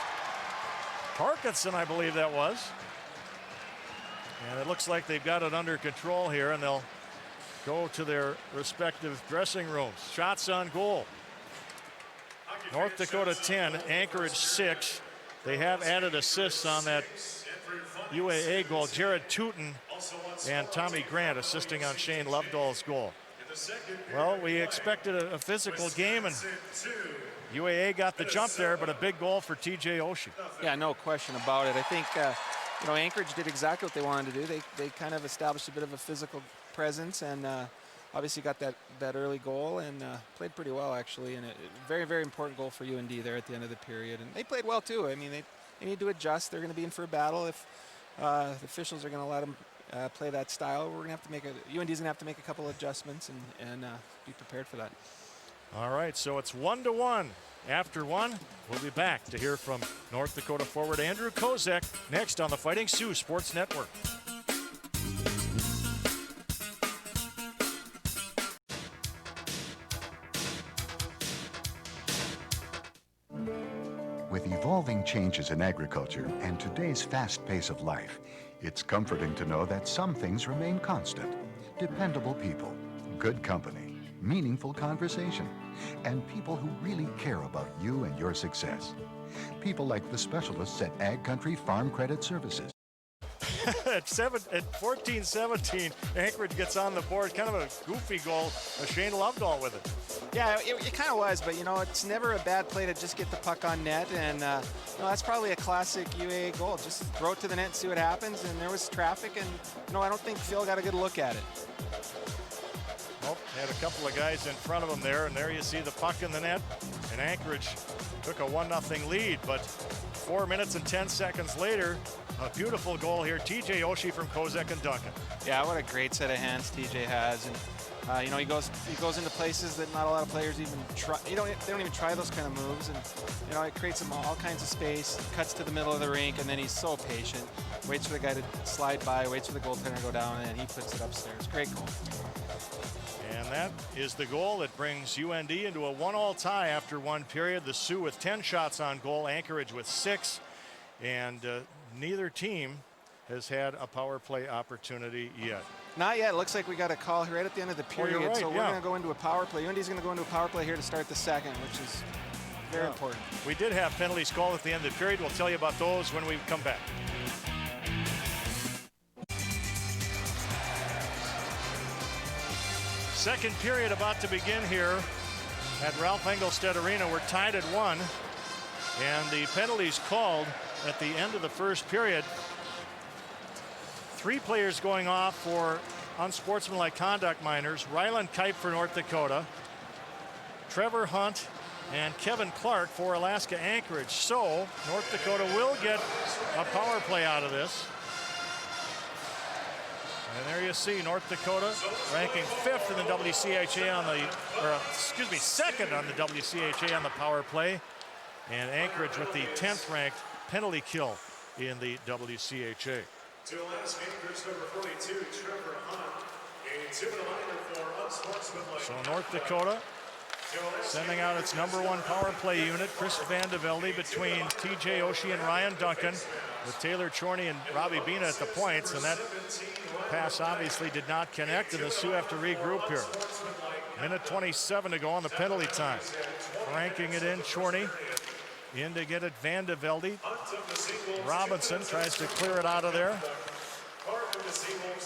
Parkinson, I believe that was. And it looks like they've got it under control here, and they'll go to their respective dressing rooms. Shots on goal. North Dakota 10, Anchorage 6. They have added assists on that UAA goal. Jared Tootin and Tommy Grant assisting on Shane Lovedahl's goal. Well, we expected a physical game, and UAA got the jump there, but a big goal for TJ Oshie. Yeah, no question about it. I think you know, Anchorage did exactly what they wanted to do. They kind of established a bit of a physical presence, and obviously got that early goal and played pretty well actually, and a very, very important goal for UND there at the end of the period. And they played well too. I mean, they need to adjust. They're going to be in for a battle if the officials are going to let them play that style. We're gonna have to make UND's gonna have to make a couple adjustments and be prepared for that. All right, so it's 1-1. After one, we'll be back to hear from North Dakota forward Andrew Kozek next on the Fighting Sioux Sports Network. With evolving changes in agriculture and today's fast pace of life, it's comforting to know that some things remain constant. Dependable people, good company, meaningful conversation, and people who really care about you and your success. People like the specialists at Ag Country Farm Credit Services. At 14-17, Anchorage gets on the board. Kind of a goofy goal. Shane Lovedahl with it. Yeah, it kind of was, but it's never a bad play to just get the puck on net, and that's probably a classic UAA goal. Just throw it to the net and see what happens. And there was traffic, and I don't think Phil got a good look at it. Well, had a couple of guys in front of him there, and there you see the puck in the net. And Anchorage took a 1-0 lead, but 4 minutes and 10 seconds later, a beautiful goal here. TJ Oshie from Kozek and Duncan. Yeah, what a great set of hands TJ has, and he goes into places that not a lot of players even try. They don't even try those kind of moves, and it creates them all kinds of space. Cuts to the middle of the rink, and then he's so patient. Waits for the guy to slide by, waits for the goaltender to go down, and he puts it upstairs. Great goal. And that is the goal that brings UND into a 1-all tie after one period. The Sioux with 10 shots on goal, Anchorage with 6, and neither team has had a power play opportunity yet. Not yet. Looks like we got a call right at the end of the period. Right, so we're going to go into a power play. UND's going to go into a power play here to start the second, which is very important. We did have penalties called at the end of the period. We'll tell you about those when we come back. Second period about to begin here at Ralph Engelstad Arena. We're tied at 1, and the penalties called at the end of the first period. 3 players going off for unsportsmanlike conduct minors. Ryland Kipe for North Dakota, Trevor Hunt, and Kevin Clark for Alaska-Anchorage. So North Dakota will get a power play out of this. And there you see North Dakota ranking 5th in the WCHA on the, second on the WCHA on the power play. And Anchorage with the 10th ranked penalty kill in the WCHA. To Alaska-Anchorage number 42, Trevor Hunt, a 2-minor for unsportsmanlike. So North Dakota sending out its #1 power play unit, Chris Van de Velde, between TJ Oshie and Ryan Duncan, with Taylor Chorney and Robbie Bina at the points, and that pass obviously did not connect, and the Sioux have to regroup here. Minute 27 to go on the penalty time. Ranking it in, Chorney in to get it, Van de Velde. Robinson tries to clear it out of there.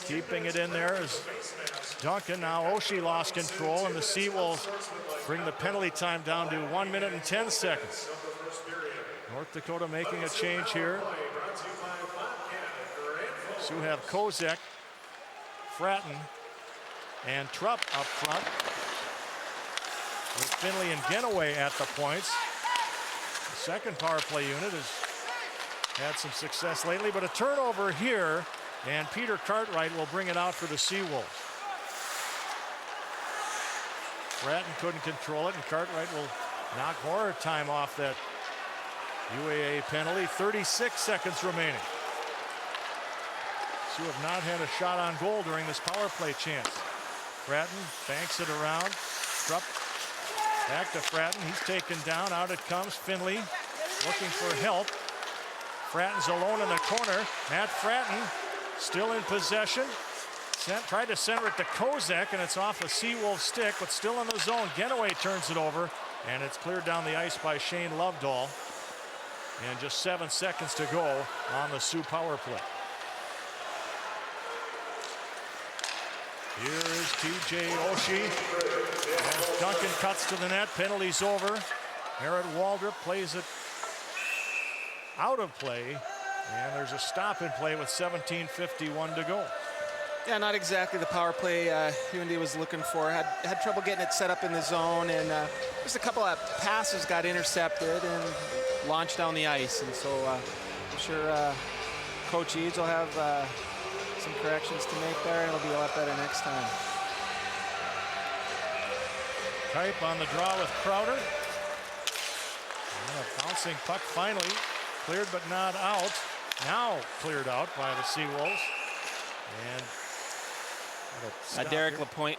Keeping it in there is Duncan. Now Oshie lost control, and the Seawolves bring the penalty time down to 1 minute and 10 seconds. North Dakota making a change here. Sioux have Kozek, Fratton, and Trupp up front, with Finley and Genoway at the points. The second power play unit has had some success lately, but a turnover here, and Peter Cartwright will bring it out for the Seawolves. Fratton couldn't control it, and Cartwright will knock more time off that UAA penalty. 36 seconds remaining. Sioux have not had a shot on goal during this power play chance. Fratton banks it around. Trupp back to Fratton. He's taken down. Out it comes. Finley looking for help. Fratton's alone in the corner. Matt Fratton still in possession. Tried to center it to Kozek, and it's off a Seawolf stick, but still in the zone. Genoway turns it over, and it's cleared down the ice by Shane Lovedahl. And just 7 seconds to go on the Sioux power play. Here is TJ Oshie. As Duncan cuts to the net, penalty's over. Merritt Waldrop plays it out of play, and there's a stop in play with 17:51 to go. Yeah, not exactly the power play UND was looking for. Had trouble getting it set up in the zone, and just a couple of passes got intercepted and launched down the ice. And so I'm sure Coach Eads will have some corrections to make there, and it'll be a lot better next time. Kipe on the draw with Crowder. And a bouncing puck finally cleared but not out. Now cleared out by the Seawolves. And Derek Lapointe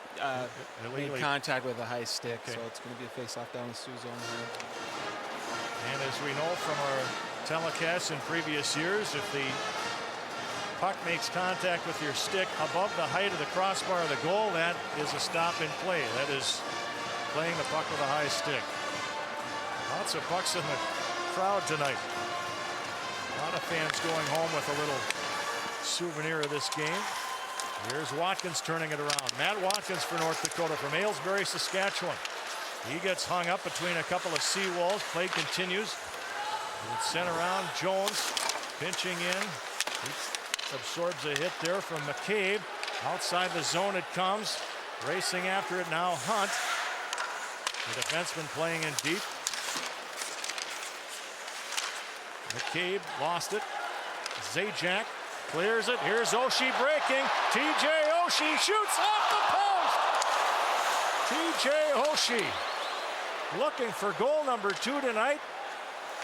made contact with a high stick, so it's going to be a face-off down the Sioux zone here. And as we know from our telecasts in previous years, if the puck makes contact with your stick above the height of the crossbar of the goal, that is a stop in play. That is playing the puck with a high stick. Lots of pucks in the crowd tonight. A lot of fans going home with a little souvenir of this game. Here's Watkins turning it around. Matt Watkins for North Dakota from Aylesbury, Saskatchewan. He gets hung up between a couple of Seawolves. Play continues. It's sent around. Jones pinching in. He absorbs a hit there from McCabe. Outside the zone it comes. Racing after it now, Hunt. The defenseman playing in deep. McCabe lost it. Zajac clears it. Here's Oshie breaking. TJ Oshie shoots off the post. TJ Oshie looking for goal number 2 tonight,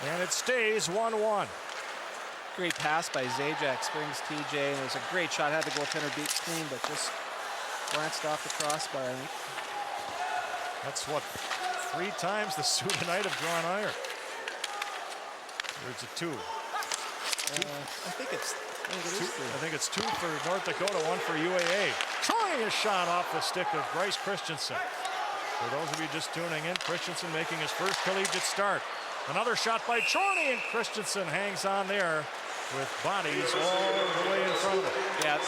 and it stays 1-1. Great pass by Zajac, springs TJ, and it was a great shot. Had the goaltender beat clean, but just glanced off the crossbar, I think. That's what, 3 times the Sioux tonight have drawn iron. There's a 2. I think it is 2. I think it's 2 for North Dakota, 1 for UAA. Trying a shot off the stick of Bryce Christensen. For those of you just tuning in, Christensen making his first collegiate start. Another shot by Chorney, and Christensen hangs on there with bodies all the way in front of him. Yeah.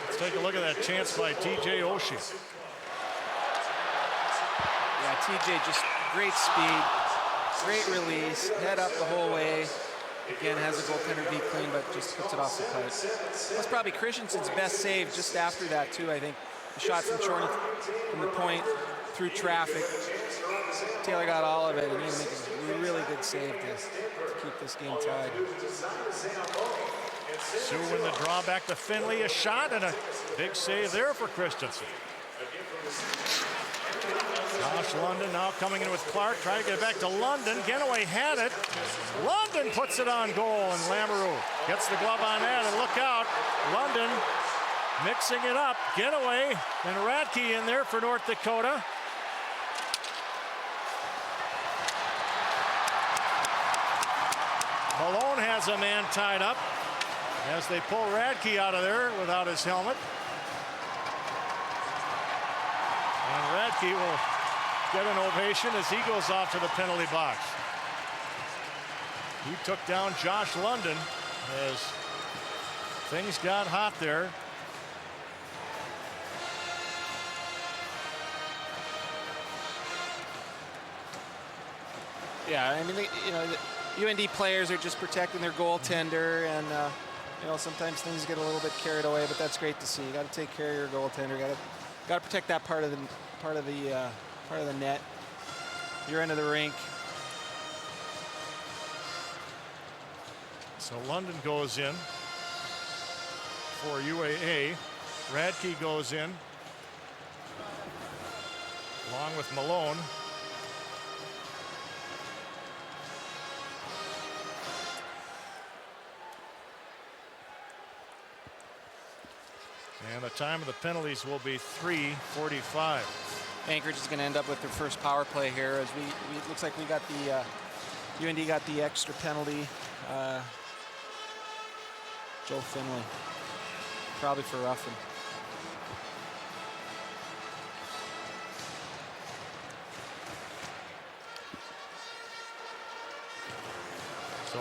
Let's take a look at that chance by TJ Oshie. Yeah, TJ just great speed, great release, head up the whole way. Again, has the goaltender beat clean, but just puts it off the pipe. That's probably Christensen's best save just after that, too, I think. The shot from Chorney from the point through traffic. Taylor got all of it, and he made a really good save to keep this game tied. Sioux in the draw back to Finley. A shot and a big save there for Christensen. Josh London now coming in with Clark, trying to get it back to London. Genoway had it. London puts it on goal, and Lamoureux gets the glove on that, and look out. London mixing it up. Genoway and Radke in there for North Dakota. Malone has a man tied up as they pull Radke out of there without his helmet. And Radke will get an ovation as he goes off to the penalty box. He took down Josh London as things got hot there. Yeah, I mean, the UND players are just protecting their goaltender, and sometimes things get a little bit carried away, but that's great to see. You got to take care of your goaltender. Got to protect that part of the net, your end of the rink. So London goes in for UAA. Radke goes in along with Malone. And the time of the penalties will be 3:45. Anchorage is going to end up with their first power play here, as it looks like we got the UND got the extra penalty. Joe Finley, probably for roughing. So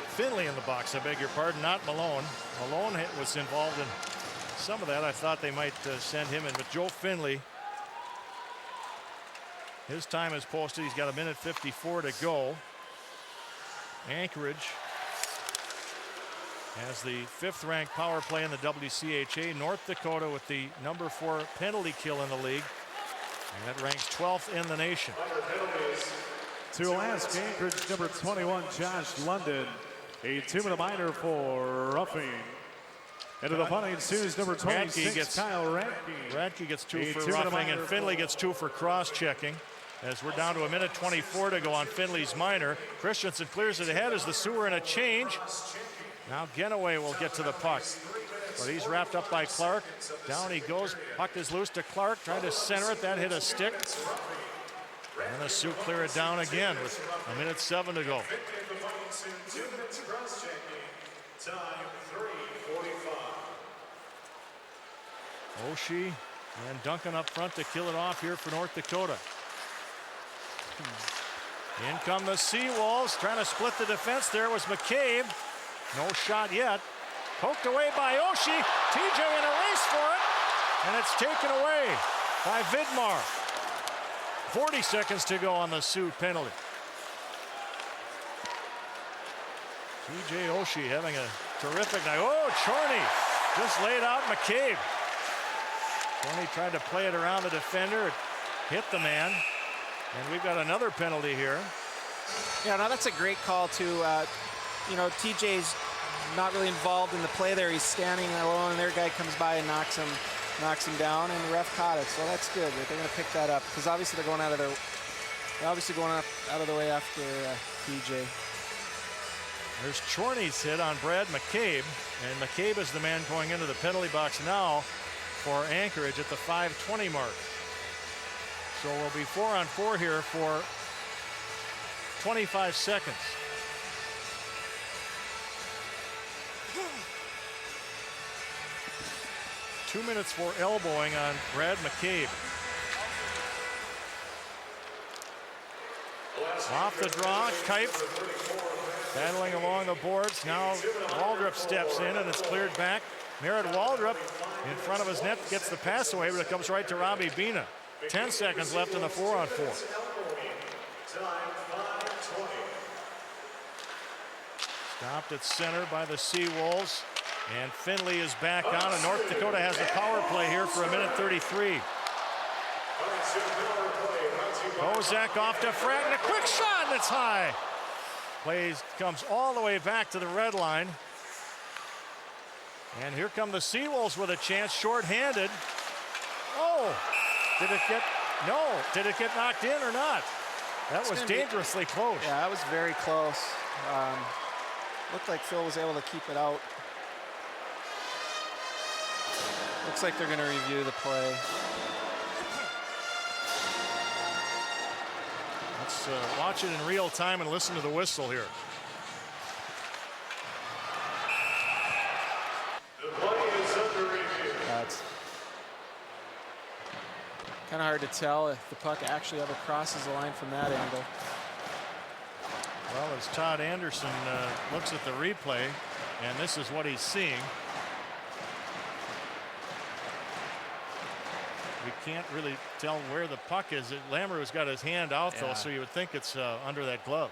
Finley in the box, I beg your pardon, not Malone. Malone was involved in some of that. I thought they might send him in, but Joe Finley, his time is posted. He's got 1:54 to go. Anchorage has the 5th ranked power play in the WCHA. North Dakota with the number 4 penalty kill in the league. And that ranks 12th in the nation. To Alaska, Anchorage number 21, Josh London, a 2-minute minor for roughing. Into the punting Sioux's number 26, Kyle Radke. Radke gets 2 A for 2 roughing, minor and Finley gets 2 for cross-checking. As we're down to 1:24 to go on Finley's minor. Christensen clears it ahead as the Sioux are in a change. Now Genoway will get to the puck, but he's wrapped up by Clark. Down he goes, puck is loose to Clark, trying to center it, that hit a stick. And the Sioux clear it down again with 1:07 to go. Oshie and Duncan up front to kill it off here for North Dakota. In come the Seawolves, trying to split the defense. There was McCabe. No shot yet. Poked away by Oshie. TJ in a race for it. And it's taken away by Vidmar. 40 seconds to go on the Sioux penalty. TJ Oshie having a terrific night. Oh, Chorney just laid out McCabe. Chorney tried to play it around the defender. It hit the man. And we've got another penalty here. Yeah, no, that's a great call too. You know, TJ's not really involved in the play there. He's standing alone, and their guy comes by and knocks him down, and the ref caught it. So that's good. They're going to pick that up because obviously they're going out of their, out of the way after TJ. There's Chorney's hit on Brad McCabe, and McCabe is the man going into the penalty box now for Anchorage at the 5:20 mark. So we'll be 4-on-4 here for 25 seconds. Two minutes for elbowing on Brad McCabe. Off the draw, Kipe battling along the boards. Now Waldrop steps in and it's cleared back. Merritt Waldrop in front of his net gets the pass away, but it comes right to Robbie Bina. 10 seconds left in the 4-on-4. Stopped at center by the Seawolves. And Finley is back on, and North Dakota has the power play here for 1:33. Bozak off to Fratton, a quick shot, and it's high. Plays comes all the way back to the red line. And here come the Seawolves with a chance, shorthanded. Oh, did it get knocked in or not? That was dangerously close. Yeah, that was very close. Looked like Phil was able to keep it out. Looks like they're going to review the play. Let's watch it in real time and listen to the whistle here. The play is under review. That's kind of hard to tell if the puck actually ever crosses the line from that angle. Well, as Todd Anderson looks at the replay, and this is what he's seeing. We can't really tell where the puck is. Lamoureux's got his hand out, though, so you would think it's under that glove.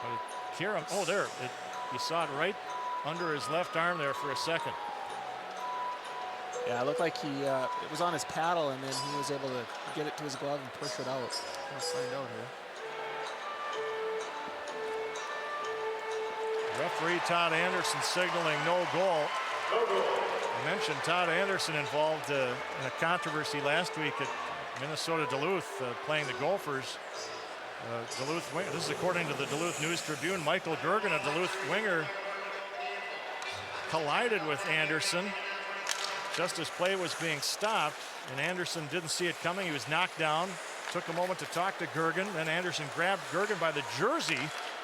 But Kieran, oh, there. You saw it right under his left arm there for a second. Yeah, it looked like it was on his paddle, and then he was able to get it to his glove and push it out. Let's find out here. Referee Todd Anderson signaling no goal. I mentioned Todd Anderson involved in a controversy last week at Minnesota Duluth playing the Gophers. Duluth, this is according to the Duluth News Tribune. Michael Gergen, a Duluth winger, collided with Anderson just as play was being stopped, and Anderson didn't see it coming. He was knocked down. Took a moment to talk to Gergen. Then Anderson grabbed Gergen by the jersey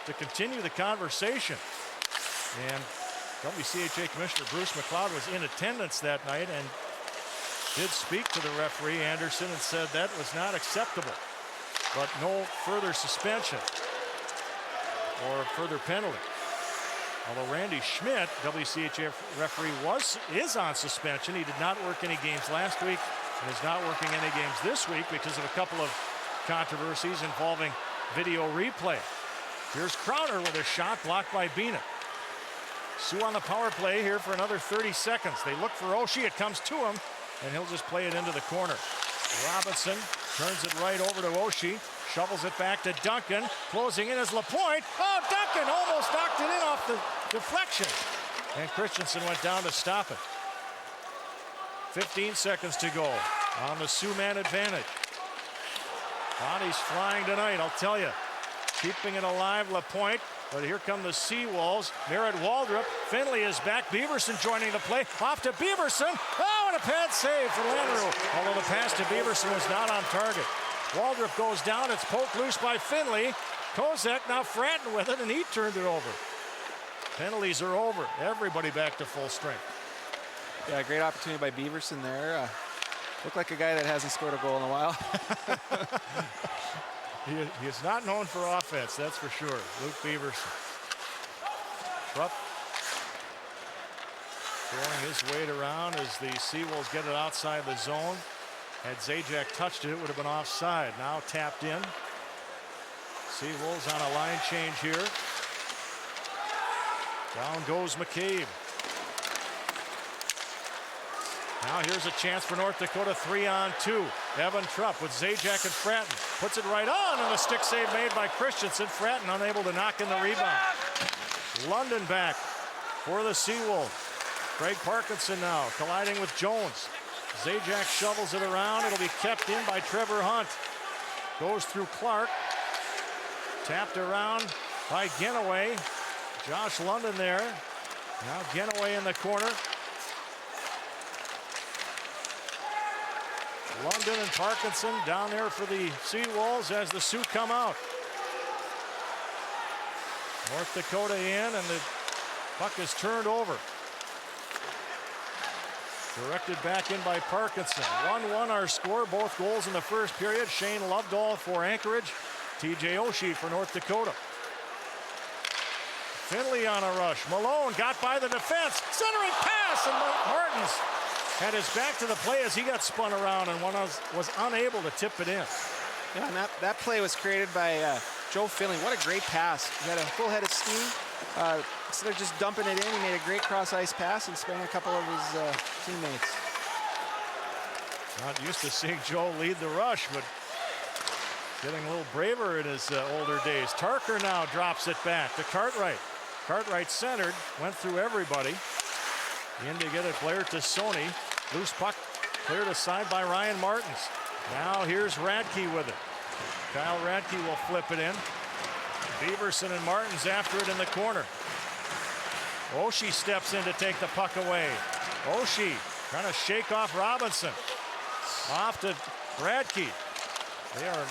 to continue the conversation. And WCHA Commissioner Bruce McLeod was in attendance that night and did speak to the referee, Anderson, and said that was not acceptable, but no further suspension or further penalty. Although Randy Schmidt, WCHA referee, is on suspension. He did not work any games last week and is not working any games this week because of a couple of controversies involving video replay. Here's Crowder with a shot blocked by Bina. Sioux on the power play here for another 30 seconds. They look for Oshie. It comes to him, and he'll just play it into the corner. Robinson turns it right over to Oshie. Shovels it back to Duncan. Closing in is LaPointe. Oh, Duncan almost knocked it in off the deflection. And Christensen went down to stop it. 15 seconds to go on the Sioux man advantage. Bodies flying tonight, I'll tell you. Keeping it alive, LaPointe. But here come the Seawolves. Merritt Waldrop. Finley is back. Beaverson joining the play. Off to Beaverson. Oh, and a pad save for Landerow. Although the pass to Beaverson was not on target. Waldrop goes down. It's poked loose by Finley. Kozak now Fratton with it, and he turned it over. Penalties are over. Everybody back to full strength. Yeah, great opportunity by Beaverson there. Looked like a guy that hasn't scored a goal in a while. He is not known for offense, that's for sure. Luke Beaverson. Trupp throwing his weight around as the Seawolves get it outside the zone. Had Zajac touched it, it would have been offside. Now tapped in. Seawolves on a line change here. Down goes McCabe. Now here's a chance for North Dakota, 3-on-2. Evan Trupp with Zajac and Fratton. Puts it right on, and the stick save made by Christensen. Fratton unable to knock in the rebound. London back for the Seawolves. Craig Parkinson now colliding with Jones. Zajac shovels it around. It'll be kept in by Trevor Hunt. Goes through Clark. Tapped around by Genoway. Josh London there. Now Genoway in the corner. London and Parkinson down there for the Seawolves as the Sioux come out. North Dakota in, and the puck is turned over. Directed back in by Parkinson. 1-1 our score, both goals in the first period. Shane Lovedahl for Anchorage. TJ Oshie for North Dakota. Finley on a rush. Malone got by the defense. Centering pass, and Martins had his back to the play as he got spun around and was unable to tip it in. Yeah, and that play was created by Joe Finley. What a great pass. He had a full head of steam. Instead of just dumping it in, he made a great cross-ice pass and spun a couple of his teammates. Not used to seeing Joe lead the rush, but getting a little braver in his older days. Tarker now drops it back to Cartwright. Cartwright centered, went through everybody. In to get it, Blair to Sony. Loose puck cleared aside by Ryan Martins. Now here's Radke with it. Kyle Radke will flip it in. Beaverson and Martins after it in the corner. Oshie steps in to take the puck away. Oshie trying to shake off Robinson. Off to Radke. They are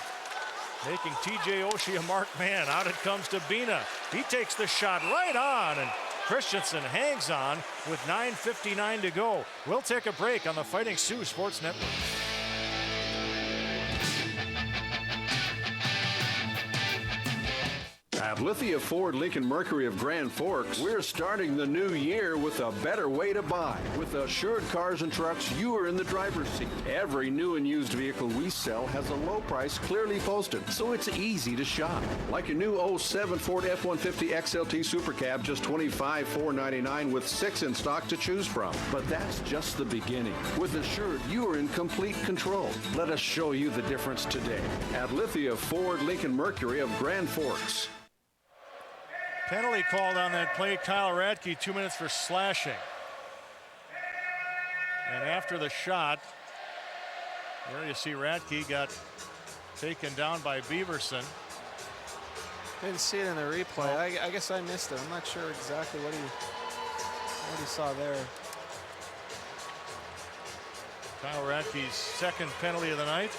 making TJ Oshie a marked man. Out it comes to Bina. He takes the shot right on, and Christensen hangs on with 9:59 to go. We'll take a break on the Fighting Sioux Sports Network. At Lithia Ford Lincoln Mercury of Grand Forks, we're starting the new year with a better way to buy. With assured cars and trucks, you are in the driver's seat. Every new and used vehicle we sell has a low price clearly posted, so it's easy to shop. Like a new 07 Ford F-150 XLT Super Cab, just $25,499 with 6 in stock to choose from. But that's just the beginning. With Assured, you are in complete control. Let us show you the difference today at Lithia Ford Lincoln Mercury of Grand Forks. Penalty called on that play. Kyle Radke, 2 minutes for slashing. And after the shot, there you see Radke got taken down by Beaverson. Didn't see it in the replay. I guess I missed it. I'm not sure exactly what he saw there. Kyle Radke's second penalty of the night.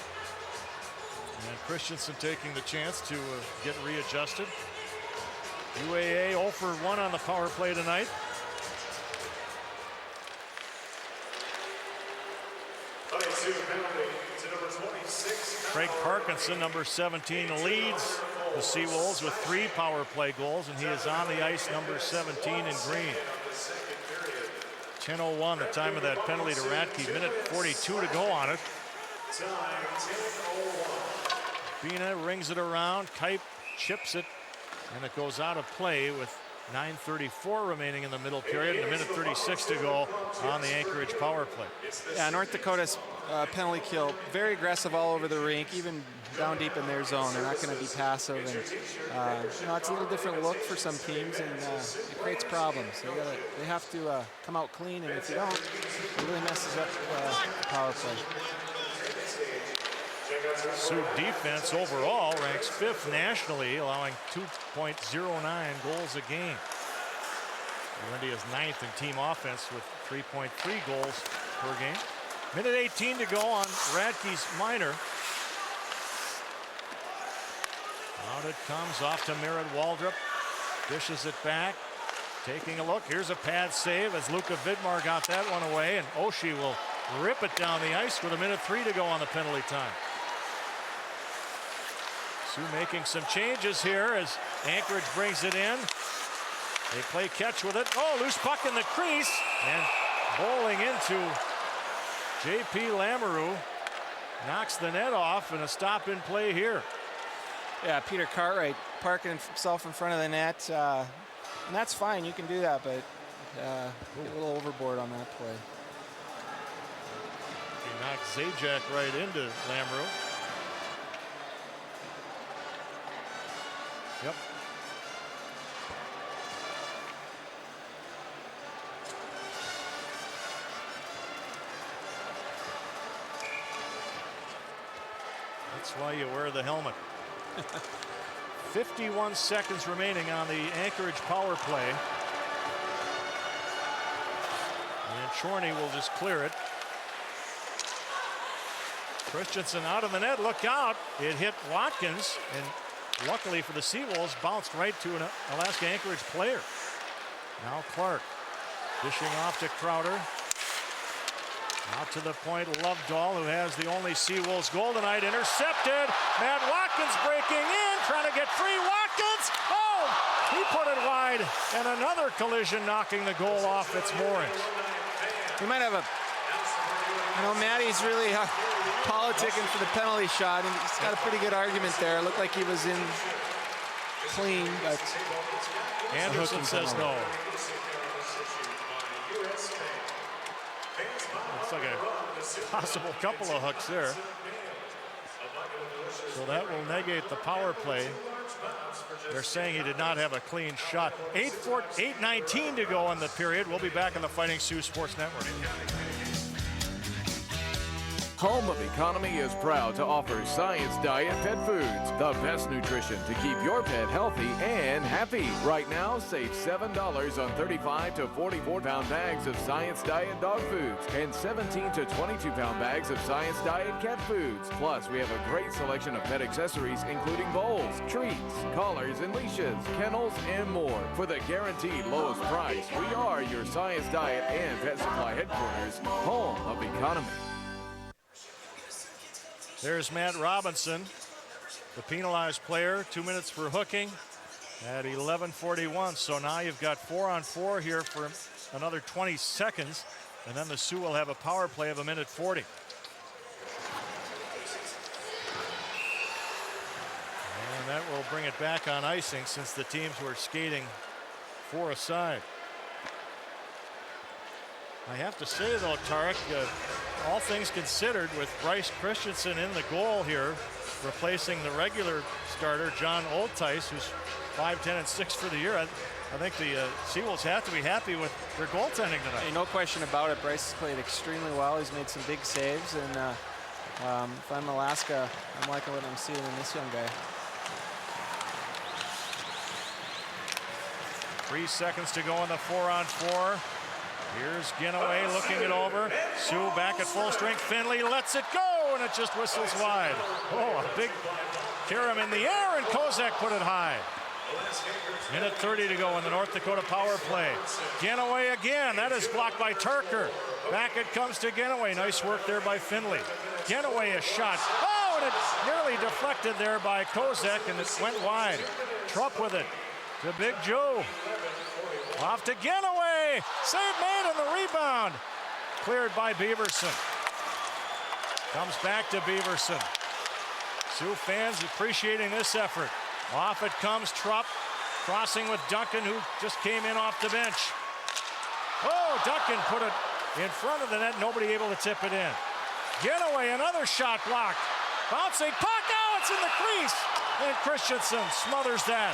And Christensen taking the chance to get readjusted. UAA 0 for 1 on the power play tonight. Craig Parkinson, number 17, leads the Seawolves with 3 power play goals, and he is on the ice, number 17 in green. 10:01, the time of that penalty to Radke. Minute 42 to go on it. Bina rings it around. Kipe chips it. And it goes out of play with 9:34 remaining in the middle period and a minute 36 to go on the Anchorage power play. Yeah, North Dakota's penalty kill. Very aggressive all over the rink, even down deep in their zone. They're not going to be passive, and you know, it's a little different look for some teams, and it creates problems. They have to come out clean, and if you don't, it really messes up the power play. Sioux defense overall ranks 5th nationally, allowing 2.09 goals a game. UND is 9th in team offense with 3.3 goals per game. Minute 18 to go on Radke's minor. Out it comes off to Merritt Waldrop. Dishes it back. Taking a look. Here's a pad save as Luka Vidmar got that one away. And Oshie will rip it down the ice with a minute 3 to go on the penalty time. Sioux making some changes here as Anchorage brings it in. They play catch with it. Oh, loose puck in the crease. And bowling into J.P. Lamoureux. Knocks the net off, and a stop in play here. Yeah, Peter Cartwright parking himself in front of the net. And that's fine, you can do that, but a little overboard on that play. He knocked Zajac right into Lamoureux. Yep. That's why you wear the helmet. 51 seconds remaining on the Anchorage power play. And Chorney will just clear it. Christensen out of the net, look out. It hit Watkins, and luckily for the Seawolves, bounced right to an Alaska-Anchorage player. Now Clark dishing off to Crowder. Out to the point, Lovedahl, who has the only Seawolves goal tonight, intercepted. Matt Watkins breaking in, trying to get free. Watkins, oh, he put it wide, and another collision knocking the goal off its moorings. We might have Matty's really politicking for the penalty shot, and he's got a pretty good argument there. It looked like he was in clean, but Anderson says no. Looks like a possible couple of hooks there. So that will negate the power play. They're saying he did not have a clean shot. 8:19 to go in the period. We'll be back on the Fighting Sioux Sports Network. Home of Economy is proud to offer Science Diet Pet Foods, the best nutrition to keep your pet healthy and happy. Right now, save $7 on 35 to 44-pound bags of Science Diet dog foods and 17 to 22-pound bags of Science Diet cat foods. Plus, we have a great selection of pet accessories, including bowls, treats, collars and leashes, kennels, and more. For the guaranteed lowest price, we are your Science Diet and Pet Supply headquarters, home of Economy. There's Matt Robinson, the penalized player, 2 minutes for hooking at 11:41. So now you've got 4-on-4 here for another 20 seconds, and then the Sioux will have a power play of 1:40. And that will bring it back on icing since the teams were skating 4 aside. I have to say, though, Tarek, all things considered, with Bryce Christensen in the goal here, replacing the regular starter, John Oldtice, who's 5'10" and 6 for the year, I think the Seawolves have to be happy with their goaltending tonight. Hey, no question about it. Bryce has played extremely well. He's made some big saves, and if I'm Alaska, I'm liking what I'm seeing in this young guy. 3 seconds to go in the 4-on-4. Here's Ginaway looking it over. Sioux back at full strength. Finley lets it go, and it just whistles wide. Oh, a big carom in the air, and Kozak put it high. Minute 30 to go in the North Dakota power play. Ginaway again. That is blocked by Turker. Back it comes to Ginaway. Nice work there by Finley. Ginaway a shot. Oh, and it nearly deflected there by Kozak, and it went wide. Trupp with it to Big Joe. Off to Ginaway. Save made on the rebound. Cleared by Beaverson. Comes back to Beaverson. Sioux fans appreciating this effort. Off it comes Trupp. Crossing with Duncan, who just came in off the bench. Oh, Duncan put it in front of the net. Nobody able to tip it in. Getaway, another shot blocked. Bouncing puck, oh, it's in the crease. And Christensen smothers that.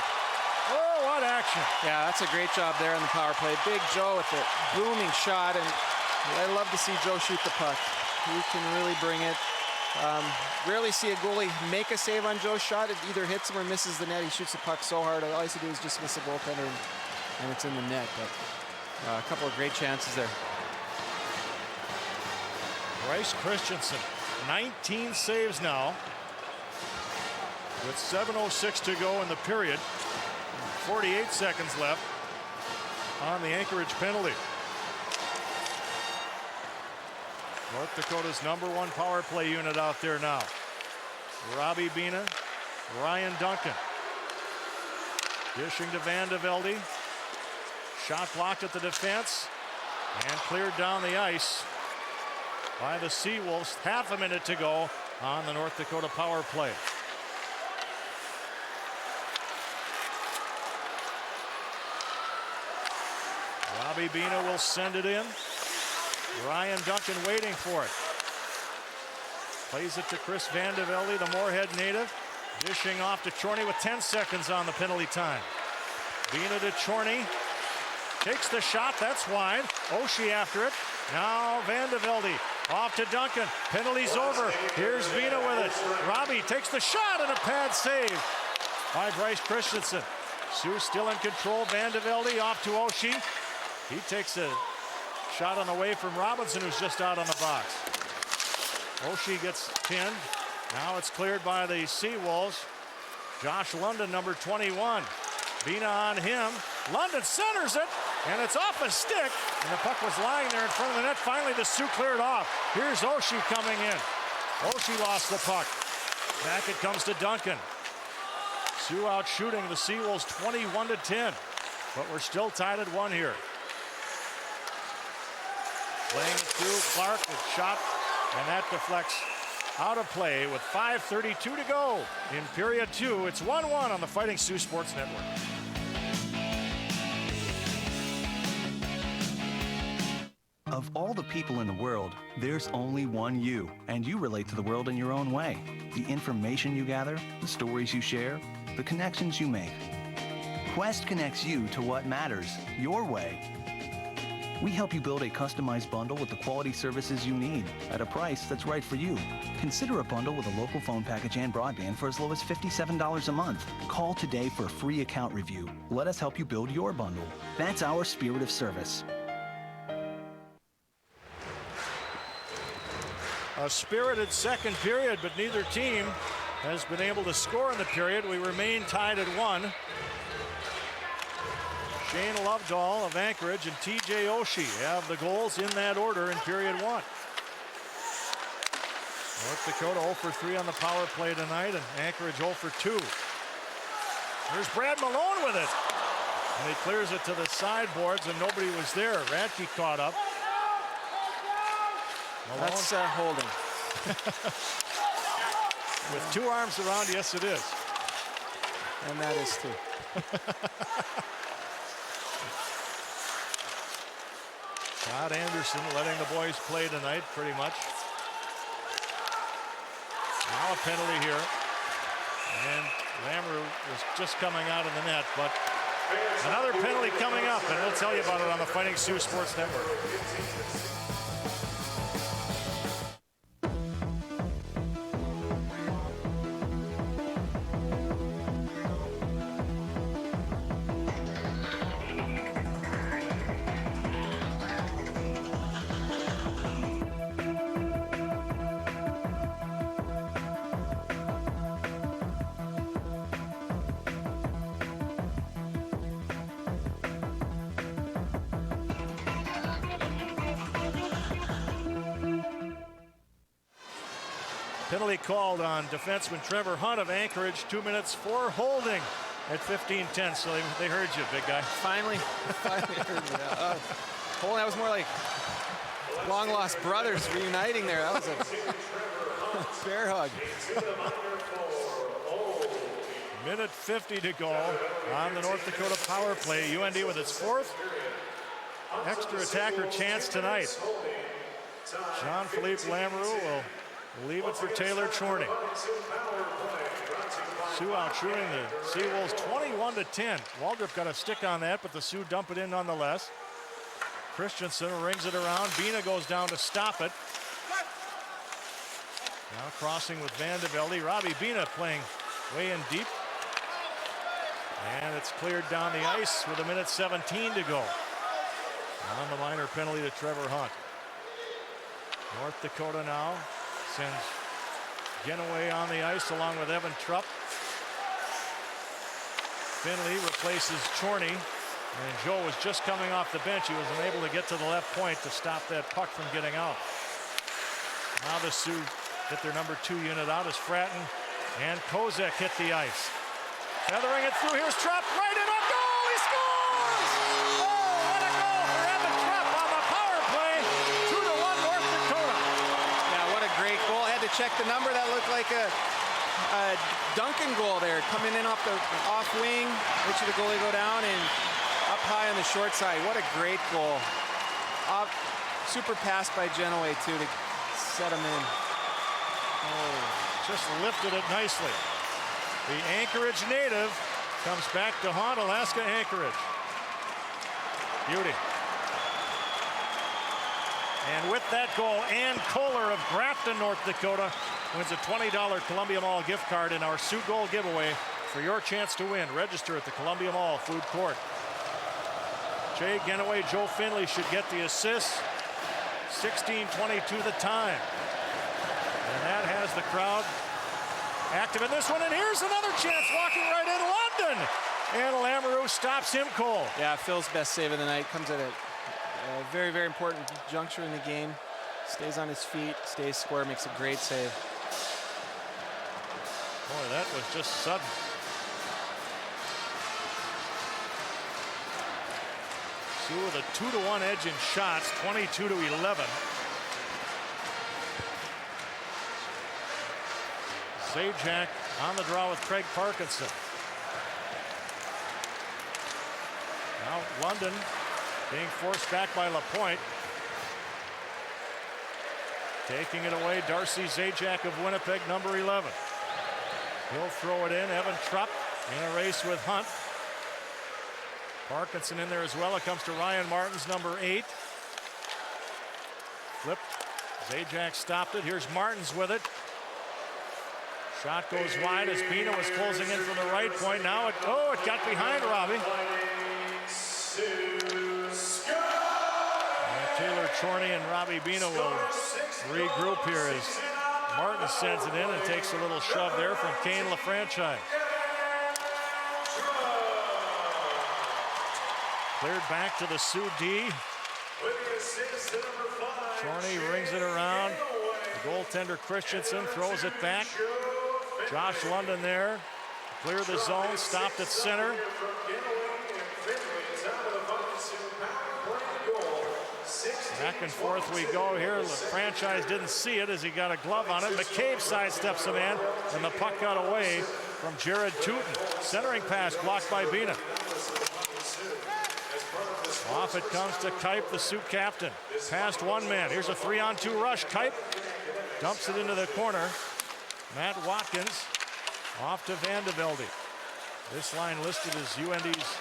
Oh, what action. Yeah, that's a great job there on the power play. Big Joe with the booming shot, and I love to see Joe shoot the puck. He can really bring it. Rarely see a goalie make a save on Joe's shot. It either hits him or misses the net. He shoots the puck so hard. All he has to do is just miss the goaltender, and it's in the net. But a couple of great chances there. Bryce Christensen, 19 saves now. With 7:06 to go in the period. 48 seconds left on the Anchorage penalty. North Dakota's #1 power play unit out there now. Robbie Bina, Ryan Duncan. Dishing to Van de Velde. Shot blocked at the defense and cleared down the ice by the Seawolves. Half a minute to go on the North Dakota power play. Robbie Bina will send it in. Ryan Duncan waiting for it. Plays it to Chris Van de Velde, the Moorhead native. Dishing off to Chorney with 10 seconds on the penalty time. Bina to Chorney. Takes the shot, that's wide. Oshie after it. Now Van de Velde off to Duncan. Penalty's over. Here's Bina with it. Robbie takes the shot and a pad save by Bryce Christensen. Sioux still in control. Van de Velde off to Oshie. He takes a shot on the way from Robinson, who's just out on the box. Oshie gets pinned. Now it's cleared by the Seawolves. Josh London, number 21. Bina on him. London centers it, and it's off a stick. And the puck was lying there in front of the net. Finally, the Sioux cleared off. Here's Oshie coming in. Oshie lost the puck. Back it comes to Duncan. Sioux out shooting the Seawolves 21-10. But we're still tied at 1 here. Playing it through Clark, a shot, and that deflects out of play with 5:32 to go in period 2. It's 1-1 on the Fighting Sioux Sports Network. Of all the people in the world, there's only one you, and you relate to the world in your own way. The information you gather, the stories you share, the connections you make. Quest connects you to what matters, your way. We help you build a customized bundle with the quality services you need at a price that's right for you. Consider a bundle with a local phone package and broadband for as low as $57 a month. Call today for a free account review. Let us help you build your bundle. That's our spirit of service. A spirited second period, but neither team has been able to score in the period. We remain tied at 1. Shane Lovedahl of Anchorage and TJ Oshie have the goals in that order in period 1. North Dakota 0 for 3 on the power play tonight, and Anchorage 0 for 2. Here's Brad Malone with it. And he clears it to the sideboards, and nobody was there. Radke caught up. Malone. That's holding. With 2 arms around, yes it is. And that is too. Todd Anderson letting the boys play tonight, pretty much. Now a penalty here. And Lamoureux was just coming out of the net, but another penalty coming up, and we'll tell you about it on the Fighting Sioux Sports Network. Penalty called on defenseman Trevor Hunt of Anchorage. 2 minutes for holding at 15:10. So they heard you, big guy. Finally heard me. Holding, that was more like long lost brothers reuniting there. That was a bear hug. Minute 50 to go on the North Dakota power play. UND with its 4th extra attacker chance tonight. Jean-Philippe Lamoureux will leave it for Taylor Chorney. Sioux out-shooting the Seawolves 21-10. Waldrop got a stick on that, but the Sioux dump it in nonetheless. Christensen rings it around. Bina goes down to stop it. Now crossing with Van de Velde. Robbie Bina playing way in deep. And it's cleared down the ice with 1:17 to go. On the minor penalty to Trevor Hunt. North Dakota now sends Genoway on the ice along with Evan Trupp. Finley replaces Chorney. And Joe was just coming off the bench. He was unable to get to the left point to stop that puck from getting out. Now the Sioux get their number 2 unit out as Fratton and Kozak hit the ice. Feathering it through. Here's Trupp right in on goal. He scores! Oh, what a goal for Evan Trupp on the power play. 2-1 North Dakota. Yeah, what a great goal. I had to check the number. That looked like a Duncan goal there, coming in off the off wing. Richie the goalie go down and up high on the short side. What a great goal. Super pass by Genoway too to set him in. Oh, just lifted it nicely. The Anchorage native comes back to haunt Alaska-Anchorage. Beauty. And with that goal, Ann Kohler of Grafton, North Dakota, wins a $20 Columbia Mall gift card in our Sioux Goal giveaway for your chance to win. Register at the Columbia Mall Food Court. Jay Genoway, Joe Finley should get the assist. 16:22 the time. And that has the crowd active in this one. And here's another chance walking right in, London. And Lamoureux stops him cold. Yeah, Phil's best save of the night. Comes at a very, very important juncture in the game. Stays on his feet, stays square, makes a great save. Boy, that was just sudden. Sioux with a 2-1 edge in shots, 22-11. Zajac on the draw with Craig Parkinson. Now London being forced back by LaPointe. Taking it away, Darcy Zajac of Winnipeg, number 11. He'll throw it in. Evan Trupp in a race with Hunt. Parkinson in there as well. It comes to Ryan Martins, number 8. Flip. Zajac stopped it. Here's Martins with it. Shot goes wide as Bina was closing in from the right point. Now it got behind Robbie. Taylor Chorney and Robbie Bina will regroup here as Martin sends it in and takes a little shove there from Kane LaFranchise. Cleared back to the Sioux D. Chorney rings it around. The goaltender Christensen throws it back. Josh London there. Clear the zone, stopped at center. Back and forth we go here. The franchise didn't see it as he got a glove on it. McCabe sidesteps the man, and the puck got away from Jared Tootin. Centering pass blocked by Bina. Off it comes to Kipe, the Sioux captain. Past one man. Here's a 3-on-2 rush. Kipe dumps it into the corner. Matt Watkins off to Van de Velde. This line listed as UND's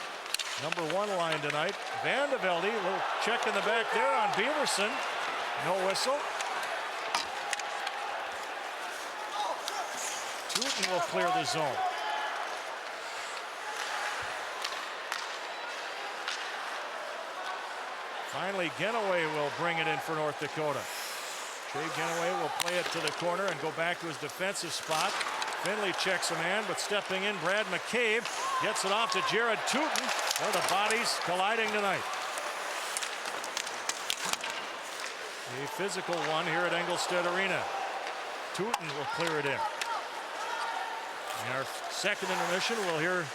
number 1 line tonight. Van de Velde, a little check in the back there on Beaverson. No whistle. Tootin will clear the zone. Finally, Genoway will bring it in for North Dakota. Jay Genoway will play it to the corner and go back to his defensive spot. Finley checks a man, but stepping in, Brad McCabe gets it off to Jared Tootin. Well, the bodies colliding tonight. A physical one here at Engelstad Arena. Tootin will clear it in. In our second intermission, we'll hear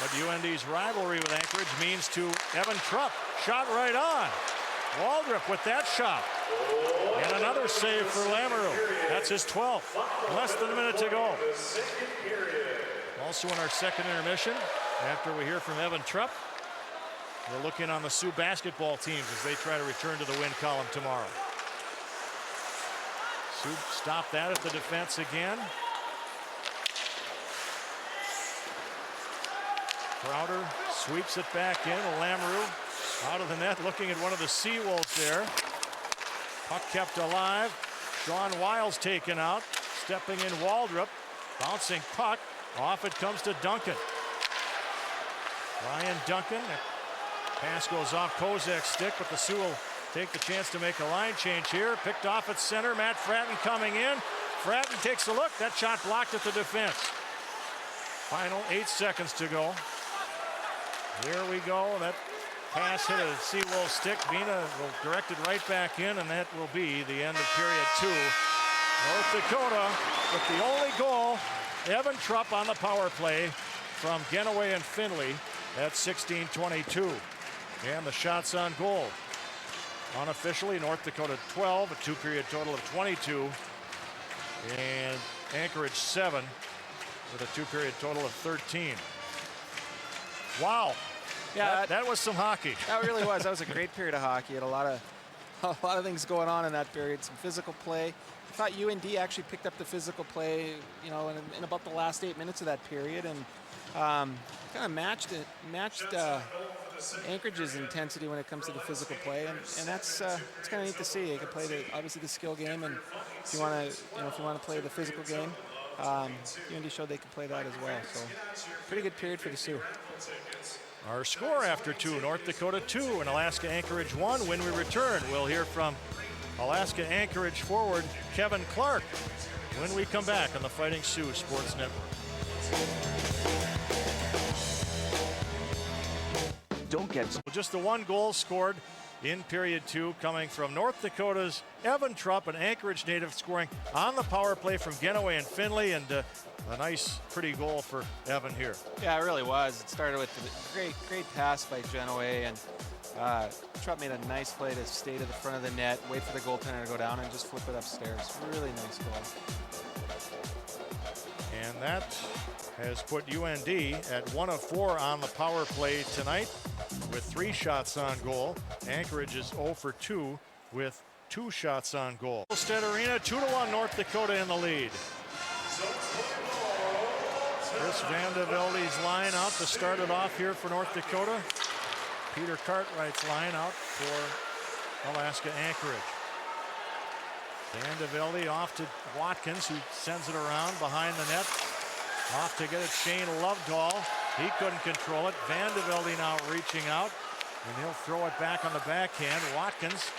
what UND's rivalry with Anchorage means to Evan Trupp. Shot right on. Waldrop with that shot. And another save for Lamoureux. That's his 12th. Less than a minute to go. Also in our second intermission, after we hear from Evan Trupp, We're looking on the Sioux basketball teams as they try to return to the win column tomorrow. Sioux stop that at the defense again. Crowder sweeps it back in. Lamoureux out of the net, looking at one of the Seawolves there. Puck kept alive. Sean Wiles taken out. Stepping in Waldrop. Bouncing puck. Off it comes to Duncan. Ryan Duncan. Pass goes off Kozak's stick, but the Sioux will take the chance to make a line change here. Picked off at center. Matt Fratton coming in. Fratton takes a look. That shot blocked at the defense. Final 8 seconds to go. Here we go. That pass hit a Seawolves stick. Vina will direct it right back in, and that will be the end of period 2. North Dakota with the only goal. Evan Trupp on the power play from Genoway and Finley at 16:22. And the shots on goal. Unofficially, North Dakota 12, a 2-period total of 22. And Anchorage 7 with a 2-period total of 13. Wow. Yeah, that was some hockey. That really was. That was a great period of hockey. Had a lot of things going on in that period. Some physical play. I thought UND actually picked up the physical play, you know, in about the last 8 minutes of that period, and kind of matched Anchorage's intensity when it comes to the physical play, and that's it's kind of neat to see. They can play obviously the skill game, and if you want to play the physical game, UND showed they can play that as well. So pretty good period for the Sioux. Our score after 2, North Dakota 2 and Alaska-Anchorage 1. When we return, we'll hear from Alaska-Anchorage forward Kevin Clark when we come back on the Fighting Sioux Sports Network. Don't get just the 1 goal scored in period 2 coming from North Dakota's Evan Trupp, an Anchorage native, scoring on the power play from Genoway and Finley, and a nice pretty goal for Evan here. Yeah, it really was. It started with a great pass by Genoway, and Trupp made a nice play to stay to the front of the net, wait for the goaltender to go down, and just flip it upstairs. Really nice goal. And that has put UND at 1 of 4 on the power play tonight with 3 shots on goal. Anchorage is 0 for 2 with 2 shots on goal. Engelstad Arena, 2-1 North Dakota in the lead. Chris Van de Velde's line out to start it off here for North Dakota. Peter Cartwright's line out for Alaska-Anchorage. Van de Velde off to Watkins, who sends it around behind the net. Off to get it, Shane Lovedahl. He couldn't control it. Van de Velde now reaching out, and he'll throw it back on the backhand. Watkins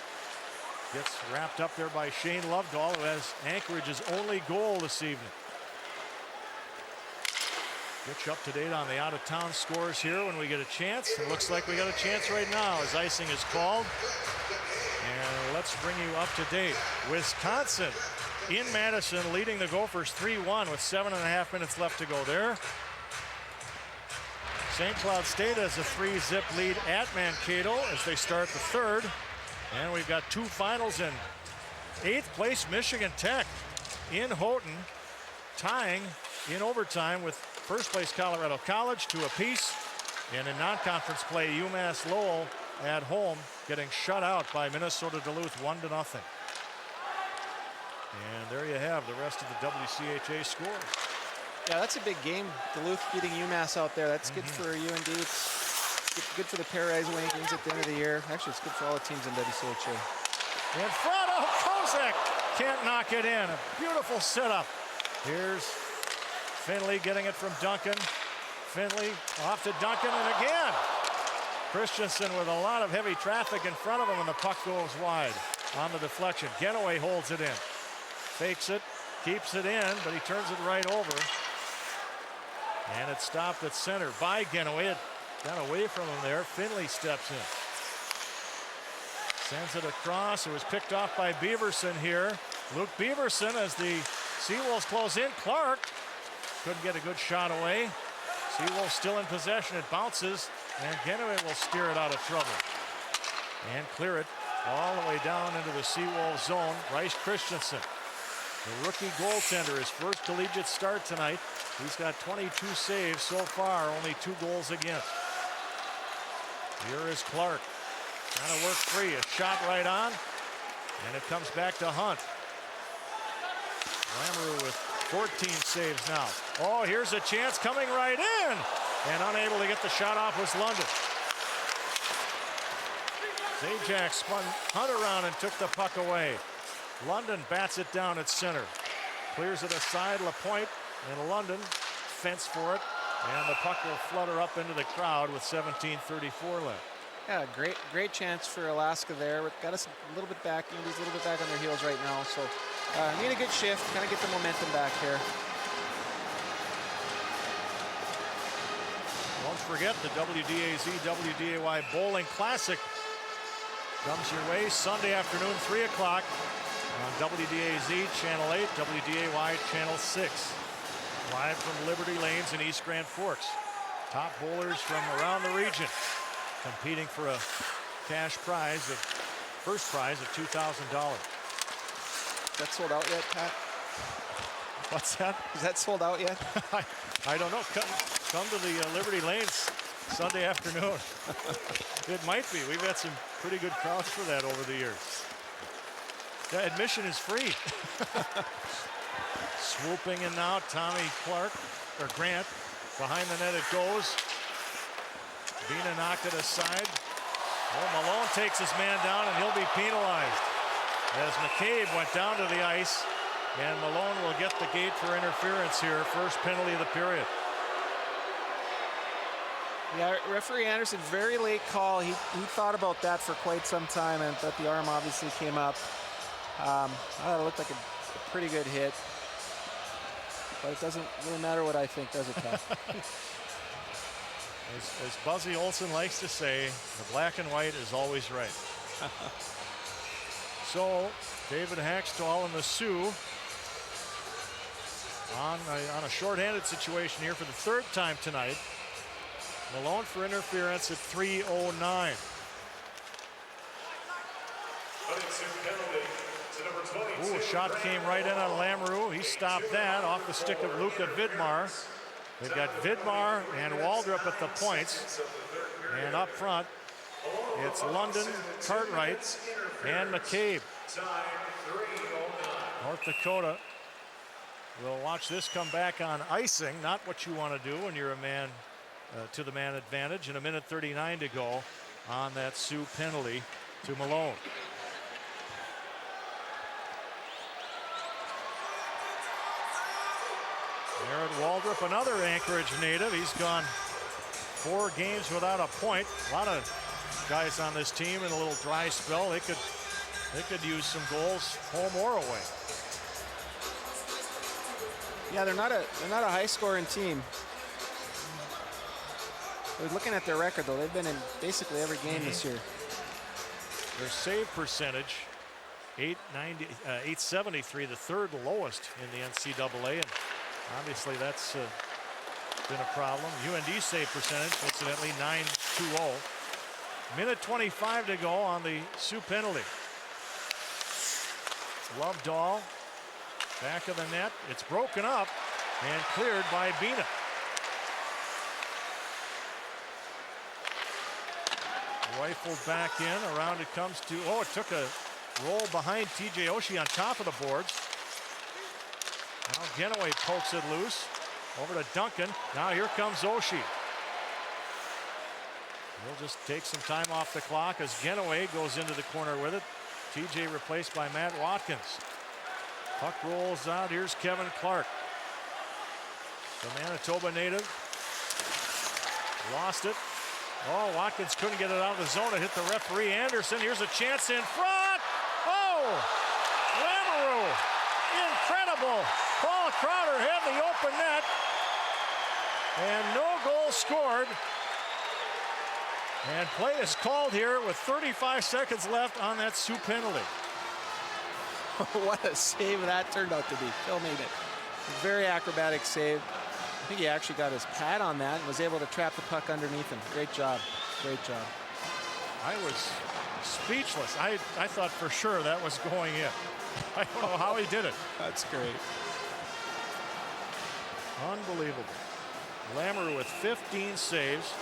gets wrapped up there by Shane Lovedahl, who has Anchorage's only goal this evening. Get you up to date on the out-of-town scores here when we get a chance. It looks like we got a chance right now as icing is called. And let's bring you up to date. Wisconsin in Madison leading the Gophers 3-1 with 7.5 minutes left to go there. St. Cloud State has a 3-zip lead at Mankato as they start the 3rd. And we've got 2 finals in 8th place Michigan Tech in Houghton, tying in overtime with 1st place Colorado College 2 apiece. And in non-conference play, UMass Lowell at home getting shut out by Minnesota Duluth 1-0. And there you have the rest of the WCHA scores. Yeah, that's a big game. Duluth beating UMass out there. That's good for UND. It's good for the Paradise rankings at the end of the year. Actually, it's good for all the teams in WCHA. In front of Kozak. Can't knock it in. A beautiful setup. Here's Finley getting it from Duncan. Finley off to Duncan, and again Christensen with a lot of heavy traffic in front of him, and the puck goes wide on the deflection. Genoway holds it in. Fakes it, keeps it in, but he turns it right over. And it's stopped at center by Genoway. It got away from him there. Finley steps in. Sends it across. It was picked off by Beaverson here. Luke Beaverson as the Seawolves close in. Clark couldn't get a good shot away. Seawolves still in possession. It bounces, and Genoway will steer it out of trouble and clear it all the way down into the Seawolves zone. Bryce Christensen, the rookie goaltender, his first collegiate start tonight. He's got 22 saves so far, only 2 goals against. Here is Clark. Trying to work free. A shot right on. And it comes back to Hunt. Lamoureux with 14 saves now. Oh, here's a chance coming right in. And unable to get the shot off was London. Zajac spun Hunt around and took the puck away. London bats it down at center. Clears it aside. Lapointe and London fence for it. And the puck will flutter up into the crowd with 17:34 left. Yeah, great chance for Alaska there. We've got us a little bit back. Indy's a little bit back on their heels right now. So need a good shift, kind of get the momentum back here. Don't forget the WDAZ WDAY Bowling Classic comes your way Sunday afternoon, 3 o'clock on WDAZ Channel 8, WDAY Channel 6. Live from Liberty Lanes in East Grand Forks. Top bowlers from around the region competing for a cash prize of first prize of $2,000. That sold out yet, Pat? What's that? Is that sold out yet? I don't know. Come to the Liberty Lanes Sunday afternoon. It might be. We've had some pretty good crowds for that over the years. Yeah, admission is free. Swooping in now, Tommy Clark, or Grant. Behind the net it goes. Vina knocked it aside. Oh, Malone takes his man down and he'll be penalized. As McCabe went down to the ice, and Malone will get the gate for interference here. First penalty of the period. Yeah, referee Anderson, very late call. He thought about that for quite some time, and but the arm obviously came up. I thought it looked like a pretty good hit. But it doesn't really matter what I think, does it, Pat? As Buzzy Olson likes to say, the black and white is always right. So David Hackstall and the Sioux on a shorthanded situation here for the third time tonight. Malone for interference at 3:09. Ooh, shot came right in on Lamoureux. He stopped that off the stick of Luka Vidmar. They've got Vidmar and Waldrop at the points. And up front, it's London, Cartwright, and McCabe. North Dakota will watch this come back on icing. Not what you want to do when you're a man to the man advantage. And 1:39 to go on that Sioux penalty to Malone. Garrett Waldrop, another Anchorage native. He's gone 4 games without a point. A lot of guys on this team in a little dry spell. They could use some goals home or away. Yeah, they're not a high-scoring team. We're looking at their record, though. They've been in basically every game this year. Their save percentage, 873, the third lowest in the NCAA, and obviously that's been a problem. UND save percentage, incidentally, .920. 1:25 to go on the Sioux penalty. Lovedahl, back of the net. It's broken up and cleared by Bina. Rifled back in, around it comes to, oh, it took a roll behind TJ Oshie on top of the boards. Now Genoway pokes it loose, over to Duncan. Now here comes Oshie. He'll just take some time off the clock as Genoway goes into the corner with it. TJ replaced by Matt Watkins. Puck rolls out, here's Kevin Clark. The Manitoba native. Lost it. Oh, Watkins couldn't get it out of the zone. It hit the referee Anderson. Here's a chance in front. Oh, Lamoureux. Incredible. Paul Crowder had the open net. And no goal scored. And play is called here with 35 seconds left on that Sioux penalty. What a save that turned out to be. Phil made it. Very acrobatic save. I think he actually got his pad on that and was able to trap the puck underneath him. Great job. Great job. I was speechless. I thought for sure that was going in. I don't know how he did it. That's great. Unbelievable. Lamoureux with 15 saves.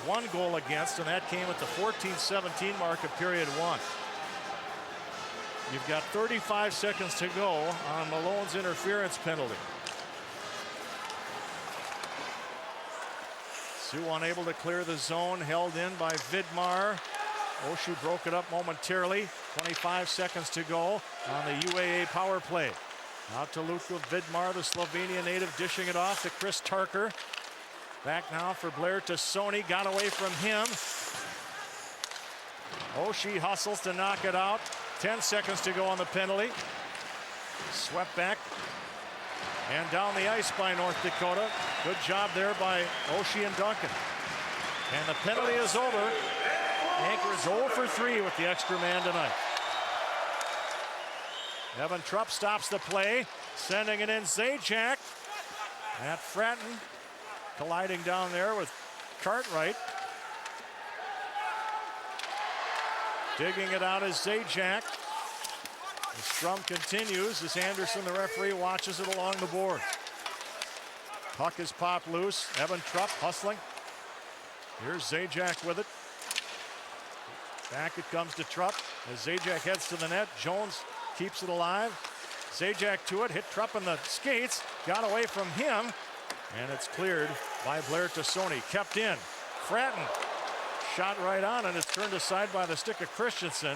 1 goal against, and that came at the 14-17 mark of period 1. You've got 35 seconds to go on Malone's interference penalty. Sioux unable to clear the zone, held in by Vidmar. Oshie broke it up momentarily. 25 seconds to go on the UAA power play. Out to Luka Vidmar, the Slovenia native, dishing it off to Chris Tarker. Back now for Blair Tassoni, got away from him. Oshie hustles to knock it out. 10 seconds to go on the penalty. Swept back and down the ice by North Dakota. Good job there by Oshie and Duncan. And the penalty is over. Anchorage 0 for 3 with the extra man tonight. Evan Trupp stops the play, sending it in. Zajac at Fratton, colliding down there with Cartwright. Digging it out is Zajac. The scrum continues as Anderson, the referee, watches it along the board. Puck is popped loose. Evan Trupp hustling. Here's Zajac with it. Back it comes to Trupp as Zajac heads to the net. Jones keeps it alive. Zajac to it, hit Trupp in the skates, got away from him, and it's cleared by Blair Tassoni. Kept in. Fratton shot right on, and it's turned aside by the stick of Christensen.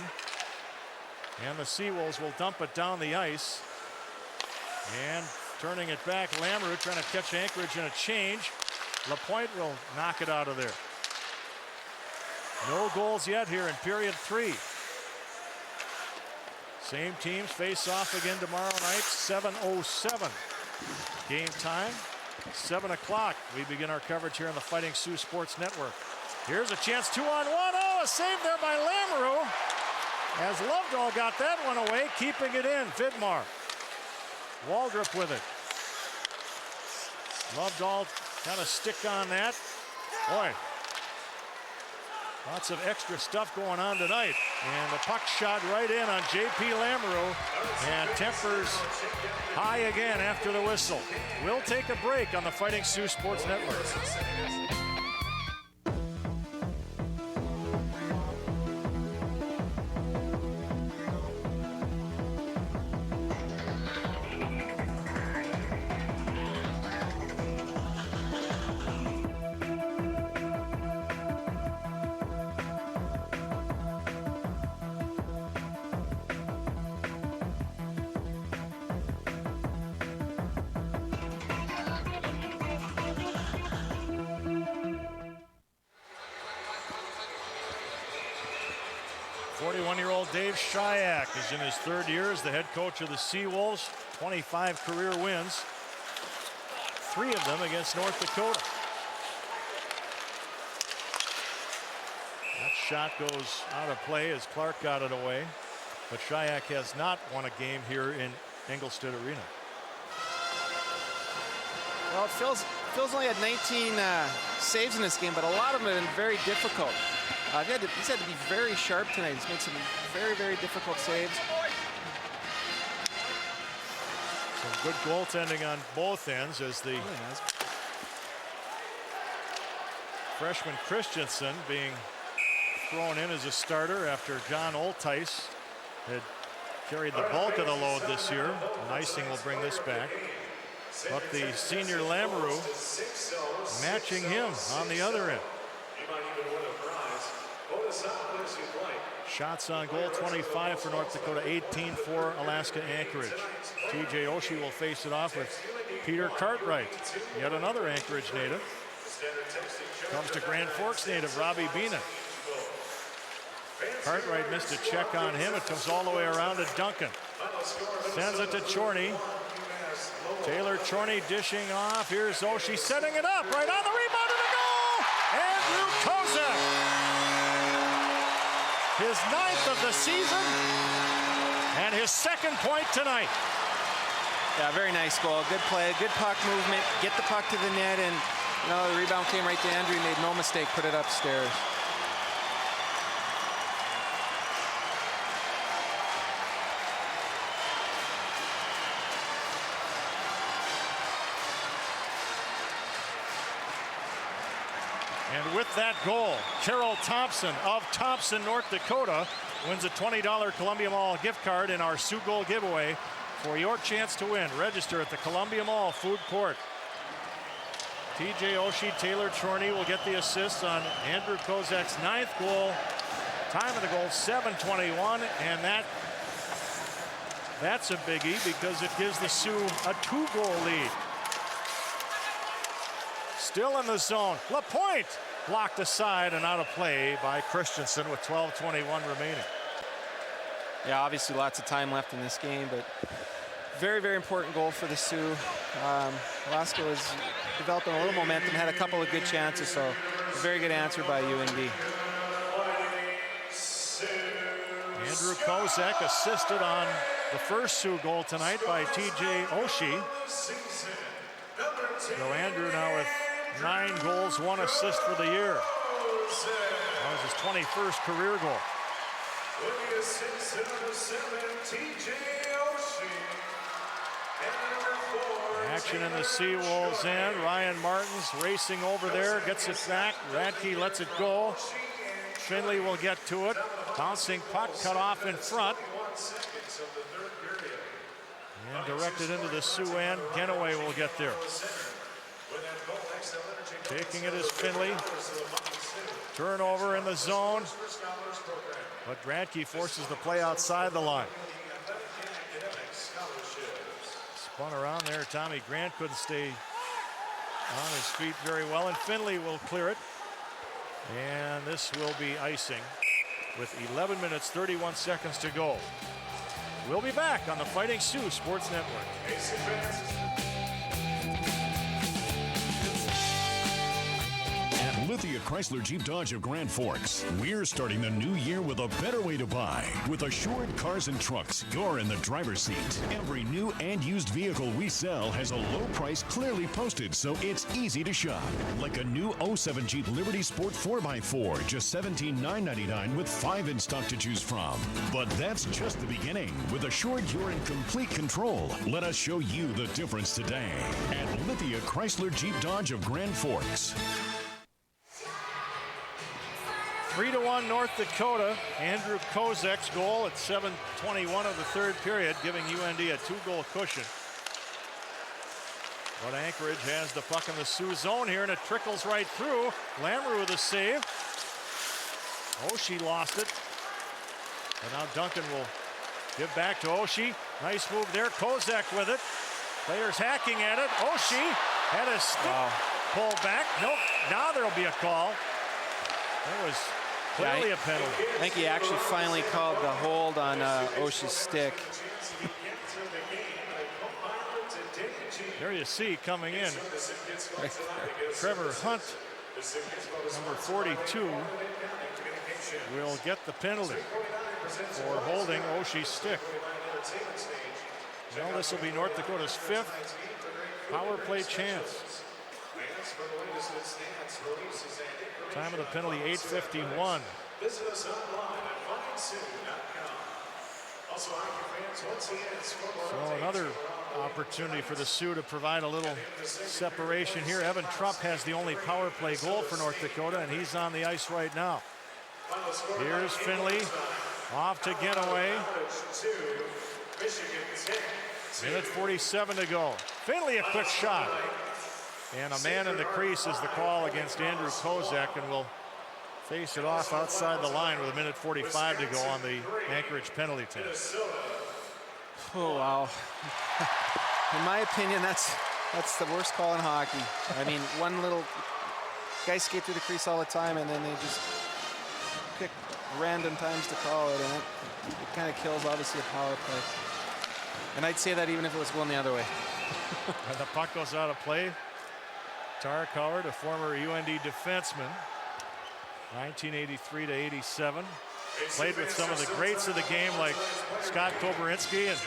And the Seawolves will dump it down the ice. And turning it back, Lamoureux trying to catch Anchorage in a change. LaPointe will knock it out of there. No goals yet here in period 3. Same teams face off again tomorrow night, 7:07 game time. 7 o'clock we begin our coverage here on the Fighting Sioux Sports Network. Here's a chance, 2-on-1. Oh, a save there by Lamoureux. As Lovedahl got that one away, keeping it in. Vidmar. Waldrop with it. Lovedahl kind of stick on that. Boy, lots of extra stuff going on tonight. And the puck shot right in on J.P. Lamoureux. And tempers high again after the whistle. We'll take a break on the Fighting Sioux Sports Network. Dave Shayak is in his 3rd year as the head coach of the Seawolves. 25 career wins, 3 of them against North Dakota. That shot goes out of play as Clark got it away, but Shayak has not won a game here in Engelstad Arena. Well, Phil's only had 19 saves in this game, but a lot of them have been very difficult. He's had to be very sharp tonight. He's made some very, very difficult saves. Some good goaltending on both ends as the freshman Christensen being thrown in as a starter after John Oltice had carried the bulk of the load this year. And icing will bring this back. But the senior Lamoureux matching him on the other end. Shots on goal, 25 for North Dakota, 18 for Alaska-Anchorage. TJ Oshie will face it off with Peter Cartwright, yet another Anchorage native. Comes to Grand Forks native Robbie Beenan. Cartwright missed a check on him. It comes all the way around to Duncan. Sends it to Chorney. Taylor Chorney dishing off. Here's Oshie setting it up right on the rebound to the goal. Andrew Kozak. His 9th of the season and his 2nd point tonight. Yeah, very nice goal. Good play, good puck movement. Get the puck to the net, and the rebound came right to Andrew. He made no mistake, put it upstairs. And with that goal, Carol Thompson of Thompson, North Dakota, wins a $20 Columbia Mall gift card in our Sioux Goal giveaway. For your chance to win, register at the Columbia Mall Food Court. TJ Oshie, Taylor Chorney will get the assist on Andrew Kozak's 9th goal. Time of the goal, 7:21, and that's a biggie because it gives the Sioux a 2-goal lead. Still in the zone. LaPointe blocked aside and out of play by Christensen with 12:21 remaining. Yeah, obviously lots of time left in this game, but very, very important goal for the Sioux. Alaska was developing a little momentum, had a couple of good chances, so a very good answer by UND. Andrew Kozak assisted on the first Sioux goal tonight by TJ Oshie. So Andrew now with 9 goals, 1 assist for the year. That was his 21st career goal. Action in the Seawolves end. Ryan Martins racing over there, gets it back. Radke lets it go. Finley will get to it. Bouncing puck cut off in front. And directed into the Sioux end. Genoway will get there. Taking it is Finley. Turnover in the zone. But Radke forces the play outside the line. Spun around there. Tommy Grant couldn't stay on his feet very well, and Finley will clear it. And this will be icing with 11 minutes, 31 seconds to go. We'll be back on the Fighting Sioux Sports Network. Lithia Chrysler Jeep Dodge of Grand Forks. We're starting the new year with a better way to buy. With Assured Cars and Trucks, you're in the driver's seat. Every new and used vehicle we sell has a low price clearly posted, so it's easy to shop. Like a new 07 Jeep Liberty Sport 4x4, just $17,999 with 5 in stock to choose from. But that's just the beginning. With Assured, you're in complete control. Let us show you the difference today at Lithia Chrysler Jeep Dodge of Grand Forks. 3-1 North Dakota. Andrew Kozak's goal at 7:21 of the third period, giving UND a 2-goal cushion. But Anchorage has the puck in the Sioux zone here, and it trickles right through. Lamoureux with a save. Oshie lost it. And now Duncan will give back to Oshie. Nice move there. Kozak with it. Players hacking at it. Oshie had a stick pulled back. Nope. Now there'll be a call. That was clearly a penalty. I think he actually finally called the hold on Oshie's stick. There you see coming in, Trevor Hunt, number 42, will get the penalty for holding Oshie's stick. Well, this will be North Dakota's 5th power play chance. Time of the penalty, 8:51. So another opportunity for the Sioux to provide a little separation here. Evan Trupp has the only power play goal for North Dakota, and he's on the ice right now. Here's Finley, off to Genoway. Minute 47 to go. Finley, a quick shot. And a man in the crease is the call against Andrew Kozak, and will face it off outside the line with 1:45 to go on the Anchorage penalty test. Oh, wow. In my opinion, that's the worst call in hockey. I mean, one little guy skate through the crease all the time, and then they just pick random times to call it, and it kind of kills, obviously, a power play. And I'd say that even if it was going the other way. And the puck goes out of play. Tarek Howard, a former UND defenseman, 1983 to 87. Played with some of the greats of the game like Scott Koberinsky, and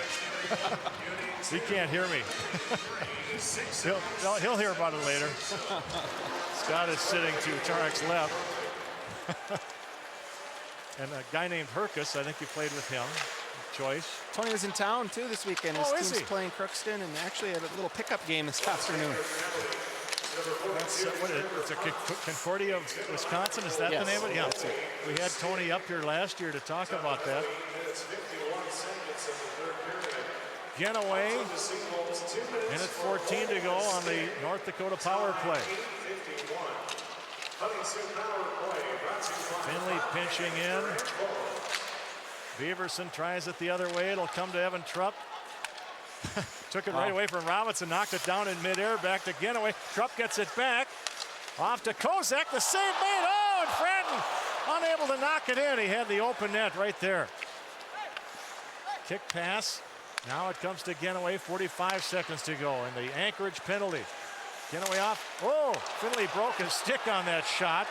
he can't hear me. he'll hear about it later. Scott is sitting to Tarek's left. And a guy named Herkus, I think you played with him. Choice. Tony was in town too this weekend. His team's playing Crookston, and actually had a little pickup game this afternoon. That's what it's a Concordia of Wisconsin. Is that the name of it? Yeah. That's it. We had Tony up here last year to talk about that. Getaway. Minute 14 to go on the North Dakota power play. Finley pinching in. Beaverson tries it the other way. It'll come to Evan Trupp. Took it right away from Robinson, knocked it down in midair, back to Getaway. Trupp gets it back. Off to Kozak, the save made. Oh, and Fratton unable to knock it in. He had the open net right there. Kick pass. Now it comes to Getaway, 45 seconds to go, and the Anchorage penalty. Getaway off. Oh, Finley broke his stick on that shot.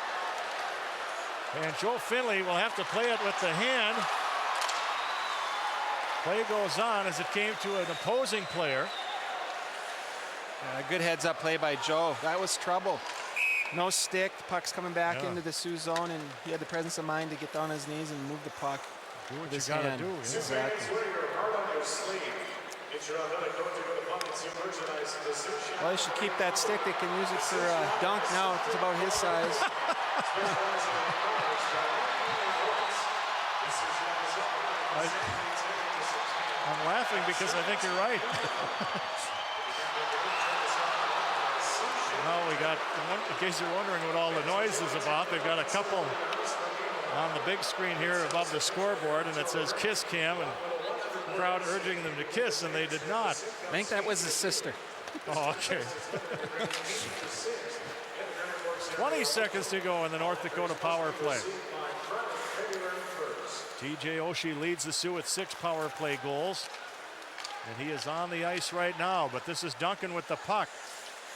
And Joe Finley will have to play it with the hand. Play goes on as it came to an opposing player. Good heads-up play by Joe. That was trouble. No stick. The puck's coming back into the Sioux zone, and he had the presence of mind to get down on his knees and move the puck. Do what you gotta do. Exactly. Well, they should keep that stick. They can use it for a dunk now. It's about his size. I'm laughing because I think you're right. Well, we got, in case you're wondering what all the noise is about, they've got a couple on the big screen here above the scoreboard, and it says Kiss Cam, and the crowd urging them to kiss, and they did not. I think that was his sister. Oh, okay. 20 seconds to go in the North Dakota power play. TJ Oshie leads the Sioux with 6 power play goals. And he is on the ice right now, but this is Duncan with the puck.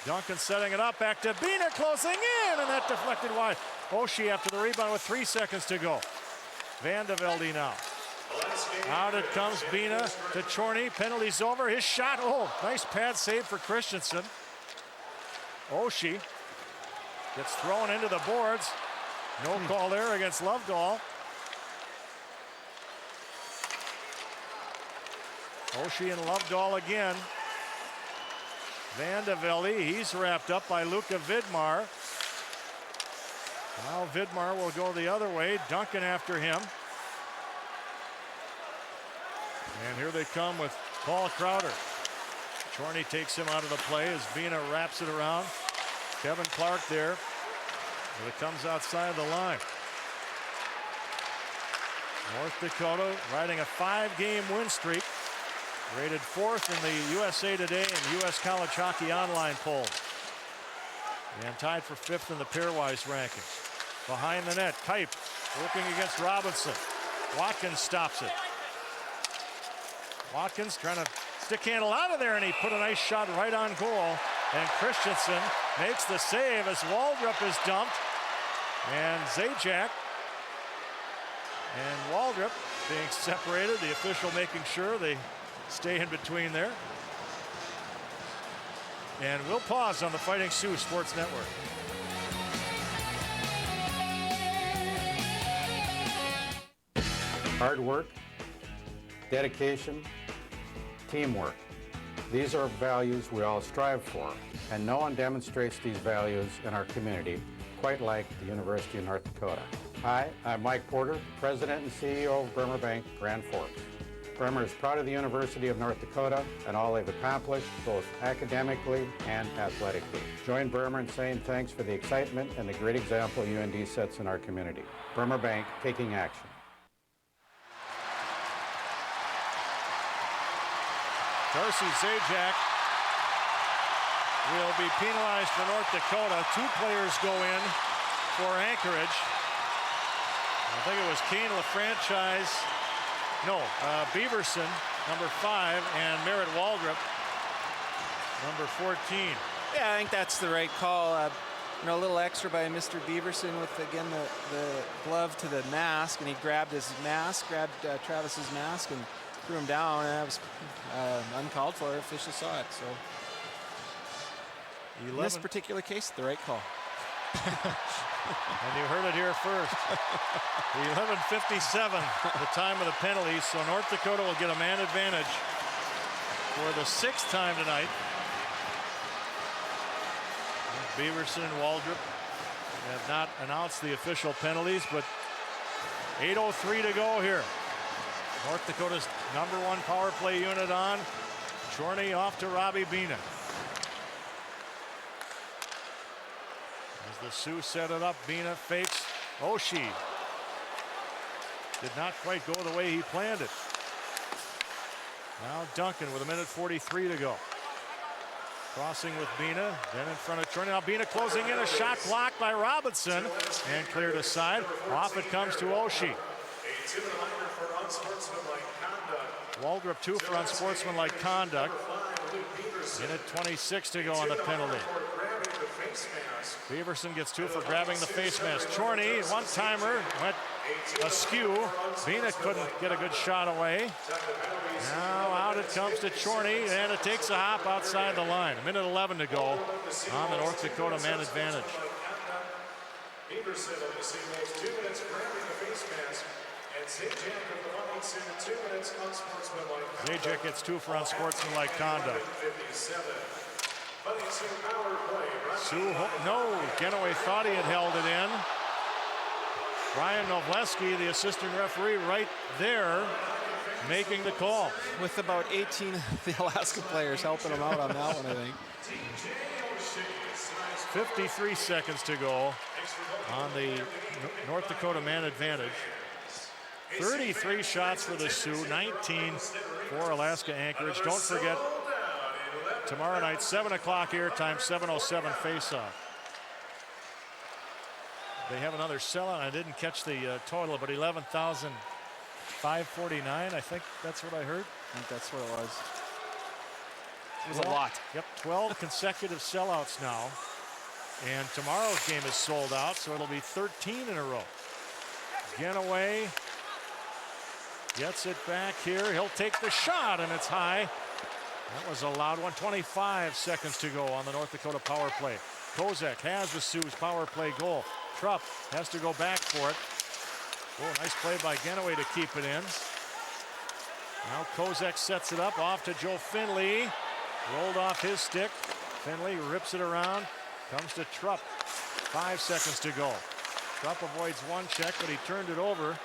Duncan setting it up, back to Bina, closing in, and that deflected wide. Oshie after the rebound with 3 seconds to go. Van de Velde now. Out it comes Bina to Chorney, penalty's over, his shot, oh, nice pad save for Christensen. Oshie gets thrown into the boards. No call there against Lovedahl. Oshie and Lovedahl again. Van de Velde, he's wrapped up by Luca Vidmar. Now Vidmar will go the other way. Duncan after him. And here they come with Paul Crowder. Chorney takes him out of the play as Bina wraps it around. Kevin Clark there. But it comes outside the line. North Dakota riding a 5-game win streak. Rated 4th in the USA Today and US College Hockey Online poll. And tied for 5th in the pairwise rankings. Behind the net, Kipe working against Robinson. Watkins stops it. Watkins trying to stick handle out of there, and he put a nice shot right on goal. And Christensen makes the save as Waldrop is dumped. And Zajac and Waldrop being separated. The official making sure they stay in between there. And we'll pause on the Fighting Sioux Sports Network. Hard work, dedication, teamwork. These are values we all strive for, and no one demonstrates these values in our community quite like the University of North Dakota. Hi, I'm Mike Porter, President and CEO of Bremer Bank, Grand Forks. Bremer is proud of the University of North Dakota and all they've accomplished, both academically and athletically. Join Bremer in saying thanks for the excitement and the great example UND sets in our community. Bremer Bank, taking action. Darcy Zajac will be penalized for North Dakota. 2 players go in for Anchorage. I think it was Kane LaFranchise. No, Beaverson, number 5, and Merritt Waldrop, number 14. Yeah, I think that's the right call. You know, a little extra by Mr. Beaverson with, again, the glove to the mask, and he grabbed his mask, grabbed Travis's mask, and threw him down, and that was uncalled for. Official saw it, so. In this particular case, the right call. And you heard it here first. 11:57, the time of the penalty, so North Dakota will get a man advantage for the 6th time tonight. Beaverson and Waldrop have not announced the official penalties, but 8:03 to go here. North Dakota's #1 power play unit on. Chorney off to Robbie Bina. As the Sioux set it up, Bina fakes. Oshie did not quite go the way he planned it. Now Duncan with 1:43 to go. Crossing with Bina, then in front of Chorney. Now Bina closing in, a shot blocked by Robinson and cleared aside. Off it comes to Oshie. Waldrop 2 for unsportsmanlike conduct. Minute 26 to go on the penalty. Beaverson gets 2 for grabbing the face mask. Chorney, one-timer, went askew. Bina couldn't get a good shot away. Now out it comes to Chorney, and it takes a hop outside the line. 1:11 to go on the North Dakota man advantage. Beaverson of the Seawolves, 2 minutes grabbing the face mask, and Zajac of the Lions in 2 minutes unsportsmanlike conduct. Zajac gets 2 for unsportsmanlike conduct. Sioux, no, Genoway thought he had held it in. Brian Novleski, the assistant referee, right there, making the call. With about 18 of the Alaska players helping him out on that one, I think. 53 seconds to go on the North Dakota man advantage. 33 shots for the Sioux, 19 for Alaska-Anchorage. Don't forget, tomorrow night, 7 o'clock airtime, 7:07 face-off. They have another sellout. I didn't catch the total, but 11,549. I think that's what I heard. I think that's what it was. It was a lot. Yep, 12 consecutive sellouts now. And tomorrow's game is sold out, so it'll be 13 in a row. Genoway gets it back here. He'll take the shot, and it's high. That was a loud one. 25 seconds to go on the North Dakota power play. Kozak has the Sioux power play goal. Trupp has to go back for it. Oh, nice play by Genoway to keep it in. Now Kozak sets it up off to Joe Finley. Rolled off his stick. Finley rips it around. Comes to Trupp. 5 seconds to go. Trupp avoids one check, but he turned it over.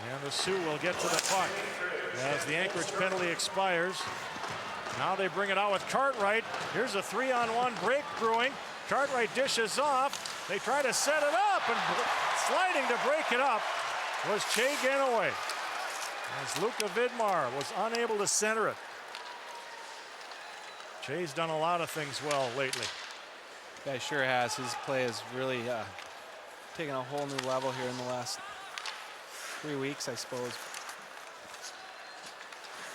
And the Sioux will get to the puck as the Anchorage penalty expires. Now they bring it out with Cartwright. Here's a 3-on-1 break brewing. Cartwright dishes off. They try to set it up, and sliding to break it up was Che Genoway, as Luka Vidmar was unable to center it. Che's done a lot of things well lately. Yeah, he sure has. His play has really taken a whole new level here in the last 3 weeks, I suppose.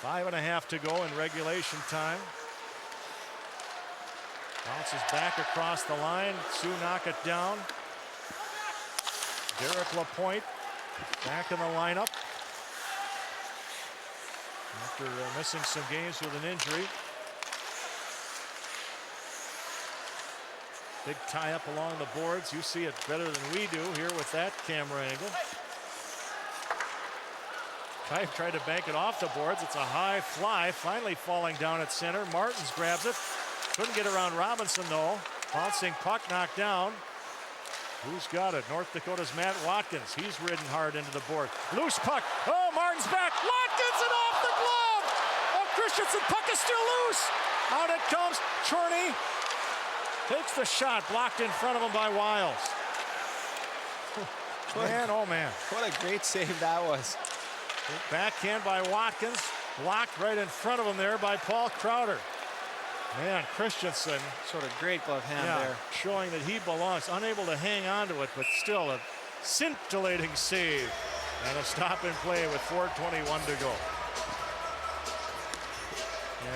5.5 to go in regulation time. Bounces back across the line. Sioux knock it down. Derek LaPointe back in the lineup after missing some games with an injury. Big tie up along the boards. You see it better than we do here with that camera angle. Kai tried to bank it off the boards. It's a high fly, finally falling down at center. Martins grabs it. Couldn't get around Robinson though. Bouncing puck knocked down. Who's got it? North Dakota's Matt Watkins. He's ridden hard into the board. Loose puck. Oh, Martin's back. Watkins and off the glove. Oh, Christensen, puck is still loose. Out it comes. Chorney takes the shot, blocked in front of him by Wiles. Man, oh man. What a great save that was. Backhand by Watkins. Blocked right in front of him there by Paul Crowder. Man, Christensen. Sort of great glove hand there. Showing that he belongs. Unable to hang on to it, but still a scintillating save. And a stop in play with 4:21 to go.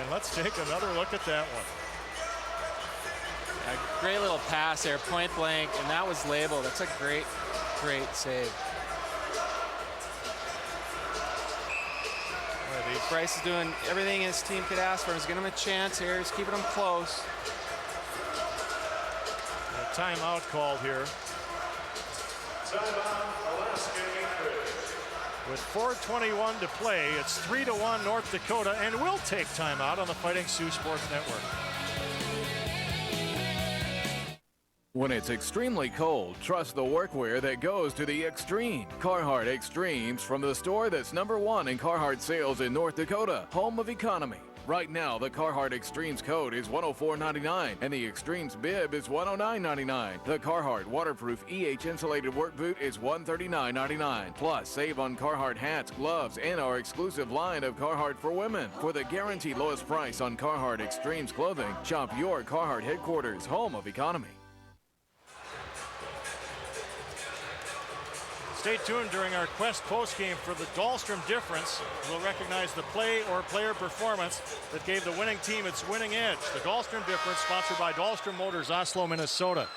And let's take another look at that one. A great little pass there, point blank, and that was labeled. That's a great, great save. Bryce is doing everything his team could ask for. He's giving him a chance here. He's keeping him close. A timeout called here. With 4:21 to play, it's 3-1 North Dakota, and we'll take timeout on the Fighting Sioux Sports Network. When it's extremely cold, trust the workwear that goes to the extreme. Carhartt Extremes, from the store that's #1 in Carhartt sales in North Dakota, home of economy. Right now, the Carhartt Extremes coat is $104.99 and the Extremes bib is $109.99. The Carhartt waterproof EH insulated work boot is $139.99. Plus, save on Carhartt hats, gloves, and our exclusive line of Carhartt for women. For the guaranteed lowest price on Carhartt Extremes clothing, shop your Carhartt headquarters, home of economy. Stay tuned during our Quest postgame for the Dahlstrom difference. We'll recognize the play or player performance that gave the winning team its winning edge. The Dahlstrom difference, sponsored by Dahlstrom Motors, Oslo, Minnesota.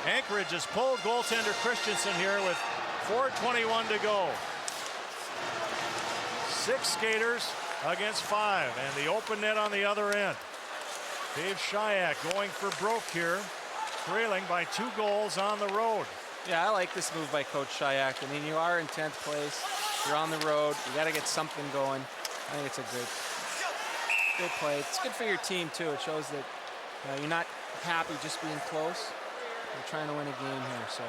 Anchorage has pulled goaltender Christensen here with 4:21 to go. 6 skaters against 5, and the open net on the other end. Dave Shayak going for broke here, trailing by 2 goals on the road. Yeah, I like this move by Coach Shayak. I mean, you are in 10th place. You're on the road. You got to get something going. I think it's a good play. It's good for your team, too. It shows that you're not happy just being close. You're trying to win a game here, so.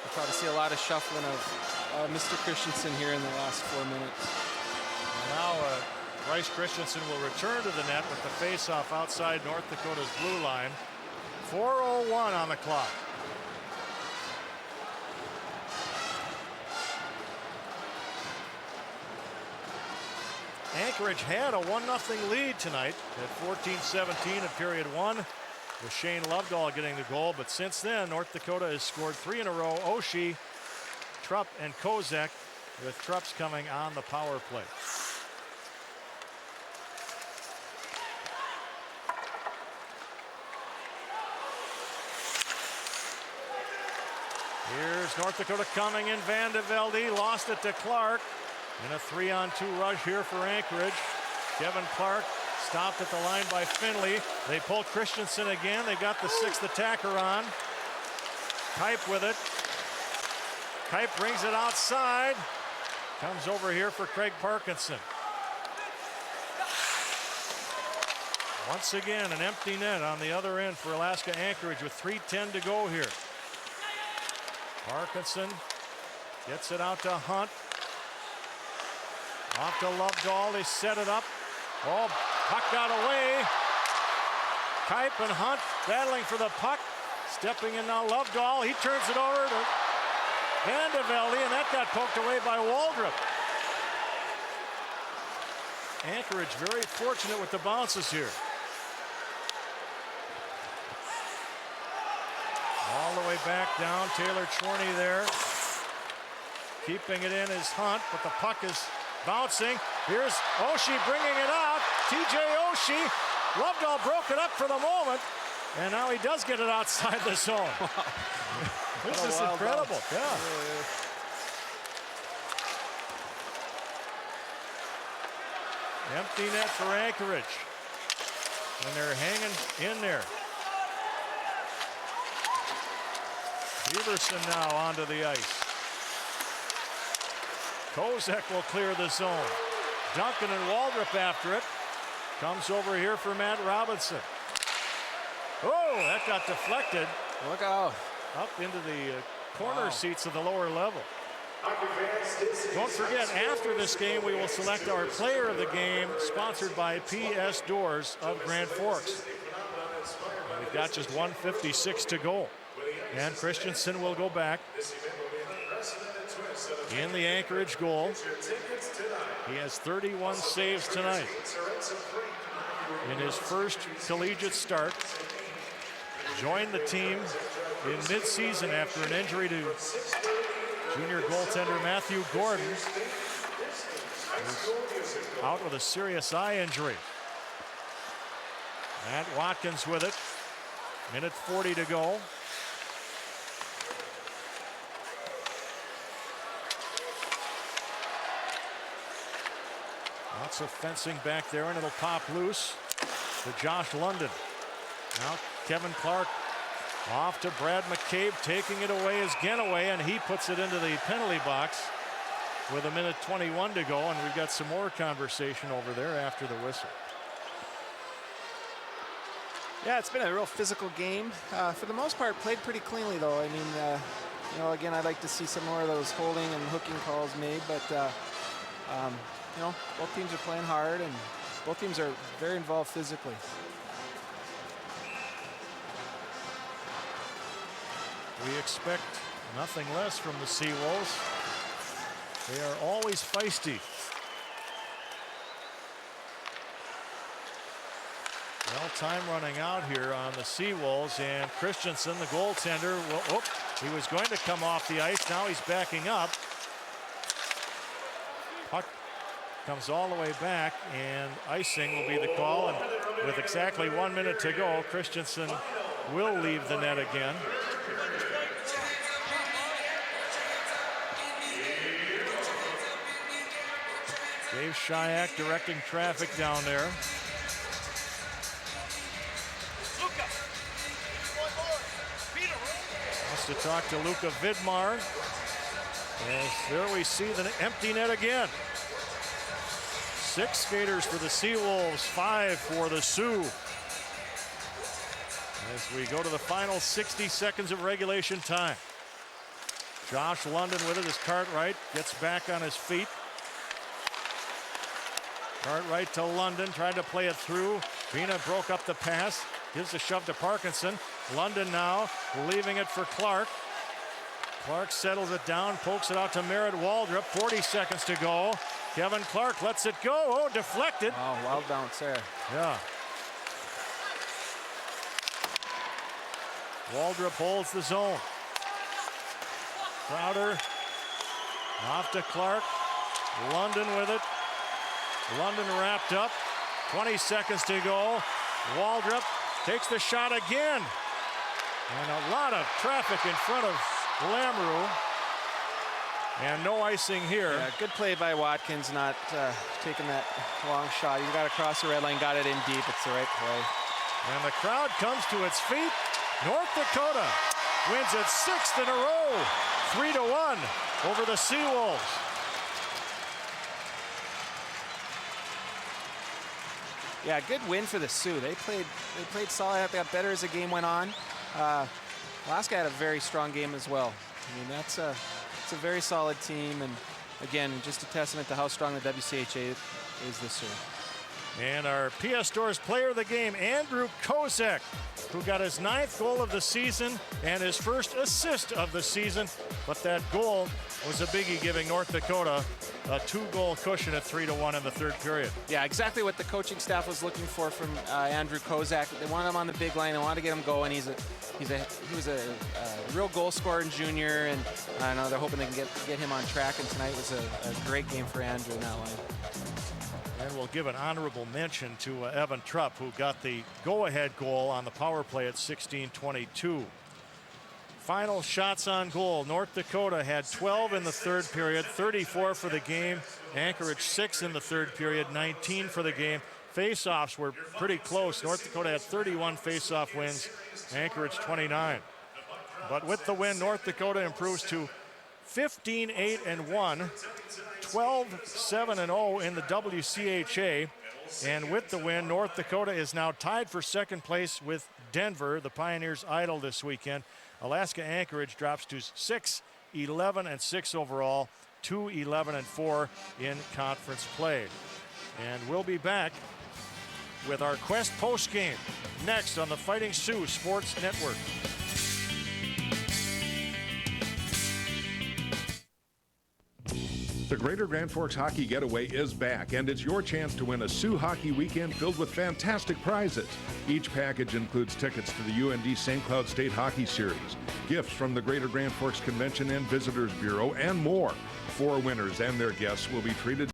We'll probably see a lot of shuffling of Mr. Christensen here in the last 4 minutes. Now Bryce Christensen will return to the net with the face-off outside North Dakota's blue line. 4:01 on the clock. Anchorage had a 1-0 lead tonight at 14-17 at period 1. With Shane Lovedahl getting the goal, but since then North Dakota has scored 3 in a row. Oshie, Trupp, and Kozak, with Trupp's coming on the power play. Here's North Dakota coming in. Van de Velde lost it to Clark in a 3-on-2 rush here for Anchorage. Kevin Clark stopped at the line by Finley. They pull Christensen again. They got the 6th attacker on. Kipe with it. Kipe brings it outside. Comes over here for Craig Parkinson. Once again, an empty net on the other end for Alaska-Anchorage with 3:10 to go here. Parkinson gets it out to Hunt. Off to Lovedahl. They set it up. Oh, puck got away. Kipe and Hunt battling for the puck. Stepping in now Lovedahl. He turns it over to Van de Velde, and that got poked away by Waldrop. Anchorage very fortunate with the bounces here. All the way back down. Taylor Chorney there. Keeping it in is Hunt, but the puck is bouncing. Here's Oshie bringing it out. TJ Oshie. Lovedahl broke it up for the moment, and now he does get it outside the zone. This is incredible. Yeah. Empty net for Anchorage, and they're hanging in there. Everson now onto the ice. Kozak will clear the zone. Duncan and Waldrop after it. Comes over here for Matt Robinson. Oh, that got deflected. Look out. Up into the corner seats of the lower level. Don't forget, after this game, we will select our player of the game, sponsored by PS Doors of Grand Forks. We've got just 1:56 to go. And Christensen will go back in the Anchorage goal. He has 31 saves tonight in his first collegiate start. Joined the team in mid-season after an injury to junior goaltender Matthew Gordon. He's out with a serious eye injury. Matt Watkins with it. Minute 40 to go. Lots of fencing back there, and it'll pop loose to Josh London. Now Kevin Clark Off to Brad McCabe, taking it away is Genaway, and he puts it into the penalty box with 1:21 to go, and we've got some more conversation over there after the whistle. Yeah, it's been a real physical game. For the most part, played pretty cleanly, though. I mean, you know, again, I'd like to see some more of those holding and hooking calls made, but, you know, both teams are playing hard, and both teams are very involved physically. We expect nothing less from the Seawolves. They are always feisty. Well, time running out here on the Seawolves, and Christensen, the goaltender, well, he was going to come off the ice. Now he's backing up. Puck comes all the way back, and icing will be the call. And with exactly 1 minute to go, Christensen will leave the net again. Dave Shyak directing traffic down there. Wants to talk to Luka Vidmar. As there we see the empty net again. 6 skaters for the Seawolves, 5 for the Sioux. As we go to the final 60 seconds of regulation time. Josh London with it as Cartwright gets back on his feet. Cartwright to London, tried to play it through. Vina broke up the pass, gives a shove to Parkinson. London now leaving it for Clark. Clark settles it down, pokes it out to Merritt Waldrop. 40 seconds to go. Kevin Clark lets it go. Oh, deflected. Oh, wild bounce there. Yeah. Waldrop holds the zone. Crowder off to Clark. London with it. London wrapped up. 20 seconds to go. Waldrop takes the shot again. And a lot of traffic in front of Lamoureux. And no icing here. Yeah, good play by Watkins, not taking that long shot. He got across the red line, got it in deep. It's the right play. And the crowd comes to its feet. North Dakota wins its 6th in a row. 3-1 over the Seawolves. Yeah, good win for the Sioux. They played solid. They got better as the game went on. Alaska had a very strong game as well. I mean, it's a very solid team, and again, just a testament to how strong the WCHA is this year. And our PS Stores player of the game, Andrew Kozak, who got his 9th goal of the season and his first assist of the season. But that goal was a biggie, giving North Dakota a 2-goal cushion at 3-1 in the 3rd period. Yeah, exactly what the coaching staff was looking for from Andrew Kozak. They wanted him on the big line. They wanted to get him going. He was a real goal scorer in junior, and I know they're hoping they can get him on track. And tonight was a great game for Andrew in that line. And we'll give an honorable mention to Evan Trupp, who got the go-ahead goal on the power play at 16:22. Final shots on goal. North Dakota had 12 in the 3rd period, 34 for the game. Anchorage 6 in the 3rd period, 19 for the game. Face-offs were pretty close. North Dakota had 31 face-off wins, Anchorage 29. But with the win, North Dakota improves to 15-8-1, 12-7-0 in the WCHA. And with the win, North Dakota is now tied for 2nd place with Denver. The Pioneers idle this weekend. Alaska-Anchorage drops to 6-11-6 overall, 2-11-4 in conference play. And we'll be back with our Quest postgame next on the Fighting Sioux Sports Network. The Greater Grand Forks Hockey Getaway is back, and it's your chance to win a Sioux hockey weekend filled with fantastic prizes. Each package includes tickets to the UND St. Cloud State Hockey Series, gifts from the Greater Grand Forks Convention and Visitors Bureau, and more. 4 winners and their guests will be treated